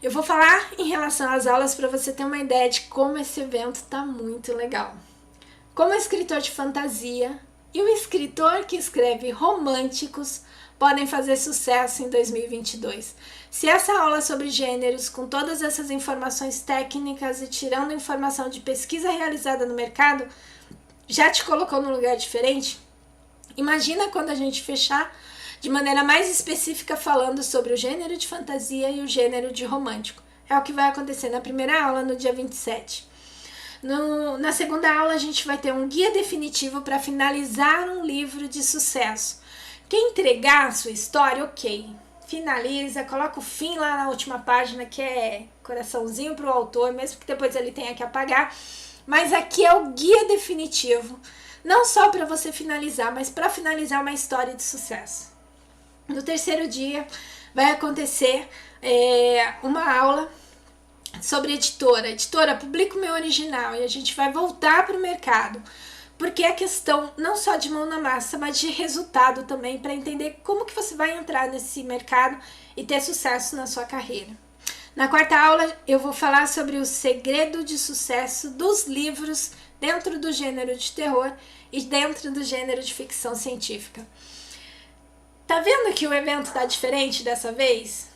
Speaker 1: Eu vou falar em relação às aulas para você ter uma ideia de como esse evento tá muito legal. Como escritor de fantasia e o escritor que escreve românticos podem fazer sucesso em 2022. Se essa aula sobre gêneros, com todas essas informações técnicas e tirando informação de pesquisa realizada no mercado, já te colocou num lugar diferente, imagina quando a gente fechar de maneira mais específica falando sobre o gênero de fantasia e o gênero de romântico. É o que vai acontecer na primeira aula, no dia 27. Na segunda aula, a gente vai ter um guia definitivo para finalizar um livro de sucesso. Quem entregar a sua história, ok. Finaliza, coloca o fim lá na última página, que é coraçãozinho para o autor, mesmo que depois ele tenha que apagar. Mas aqui é o guia definitivo. Não só para você finalizar, mas para finalizar uma história de sucesso. No terceiro dia, vai acontecer uma aula sobre editora. Editora, publica o meu original e a gente vai voltar para o mercado. Porque é questão não só de mão na massa, mas de resultado também, para entender como que você vai entrar nesse mercado e ter sucesso na sua carreira. Na quarta aula, eu vou falar sobre o segredo de sucesso dos livros dentro do gênero de terror e dentro do gênero de ficção científica. Tá vendo que o evento tá diferente dessa vez?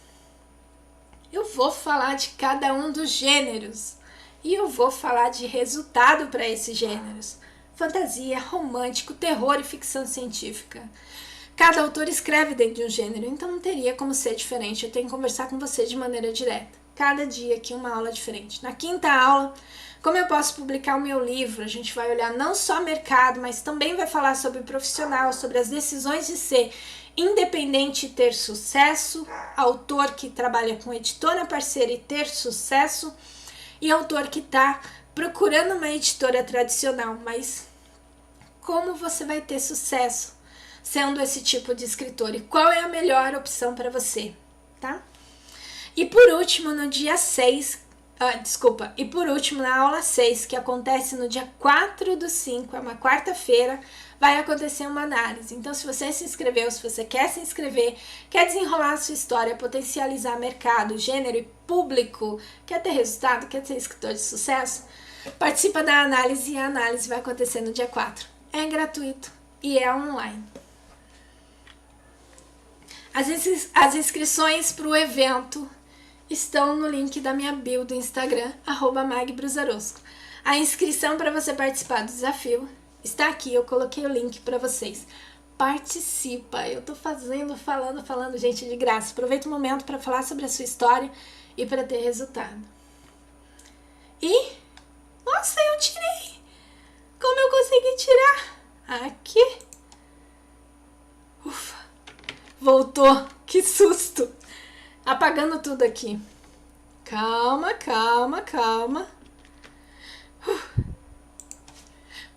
Speaker 1: Eu vou falar de cada um dos gêneros e eu vou falar de resultado para esses gêneros. Fantasia, romântico, terror e ficção científica. Cada autor escreve dentro de um gênero, então não teria como ser diferente. Eu tenho que conversar com você de maneira direta. Cada dia aqui uma aula diferente. Na quinta aula, como eu posso publicar o meu livro? A gente vai olhar não só mercado, mas também vai falar sobre o profissional, sobre as decisões de ser independente e ter sucesso, autor que trabalha com editora parceira e ter sucesso, e autor que está procurando uma editora tradicional, mas como você vai ter sucesso sendo esse tipo de escritor e qual é a melhor opção para você, tá? E por último, no dia 6, na aula 6, que acontece no dia 4/5, é uma quarta-feira, vai acontecer uma análise. Então, se você se inscreveu, se você quer se inscrever, quer desenrolar a sua história, potencializar mercado, gênero e público, quer ter resultado, quer ser escritor de sucesso, participa da análise e a análise vai acontecer no dia 4. É gratuito e é online. As inscrições para o evento estão no link da minha bio do Instagram, @magbrusarosco. A inscrição para você participar do desafio está aqui, eu coloquei o link para vocês. Participa, eu tô falando, gente, de graça. Aproveita o momento para falar sobre a sua história e para ter resultado. E, nossa, eu tirei! Como eu consegui tirar? Aqui. Ufa, voltou, que susto! Apagando tudo aqui. Calma, calma, calma.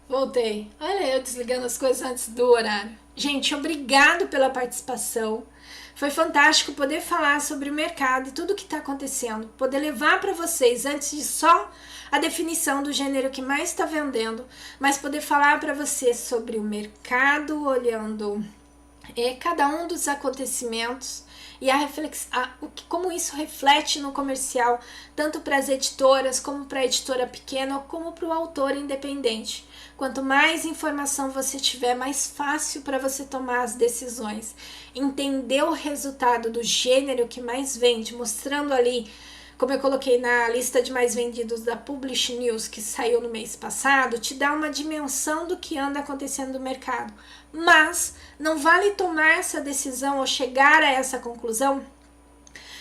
Speaker 1: Voltei. Olha eu desligando as coisas antes do horário. Gente, obrigado pela participação. Foi fantástico poder falar sobre o mercado e tudo que está acontecendo. Poder levar para vocês, antes de só a definição do gênero que mais está vendendo, mas poder falar para vocês sobre o mercado, olhando cada um dos acontecimentos e como isso reflete no comercial, tanto para as editoras, como para a editora pequena, como para o autor independente. Quanto mais informação você tiver, mais fácil para você tomar as decisões. Entender o resultado do gênero que mais vende, mostrando ali, como eu coloquei na lista de mais vendidos da Publish News, que saiu no mês passado, te dá uma dimensão do que anda acontecendo no mercado. Mas não vale tomar essa decisão ou chegar a essa conclusão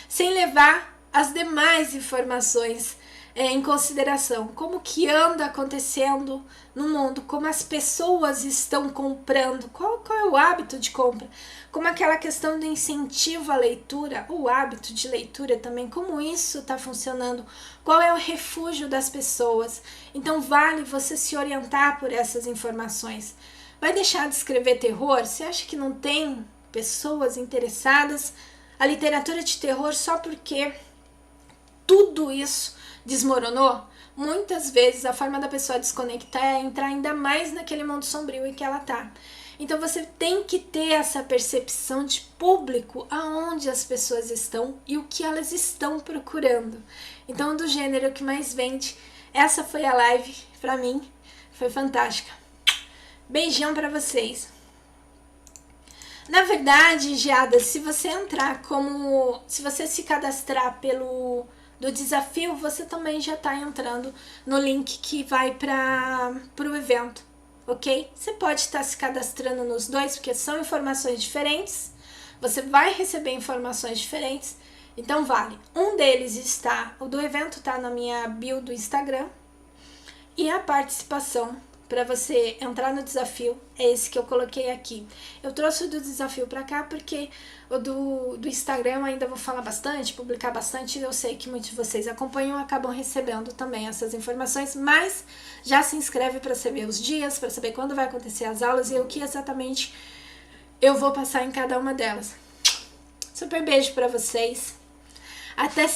Speaker 1: sem levar as demais informações em consideração. Como que anda acontecendo no mundo, como as pessoas estão comprando, qual é o hábito de compra, como aquela questão do incentivo à leitura, o hábito de leitura também, como isso está funcionando, qual é o refúgio das pessoas. Então vale você se orientar por essas informações. Vai deixar de escrever terror? Você acha que não tem pessoas interessadas a literatura de terror só porque tudo isso desmoronou? Muitas vezes a forma da pessoa desconectar é entrar ainda mais naquele mundo sombrio em que ela tá. Então você tem que ter essa percepção de público, aonde as pessoas estão e o que elas estão procurando. Então, do gênero que mais vende, essa foi a live pra mim, foi fantástica. Beijão pra vocês. Na verdade, Geada, se você se cadastrar do desafio, você também já tá entrando no link que vai pro evento, ok? Você pode estar se cadastrando nos dois, porque são informações diferentes, você vai receber informações diferentes, então vale. Um deles o do evento tá na minha bio do Instagram, e a participação para você entrar no desafio é esse que eu coloquei aqui. Eu trouxe o do desafio para cá porque o do Instagram eu ainda vou falar bastante, publicar bastante, eu sei que muitos de vocês acompanham e acabam recebendo também essas informações, mas já se inscreve para saber os dias, para saber quando vai acontecer as aulas e o que exatamente eu vou passar em cada uma delas. Super beijo para vocês. Até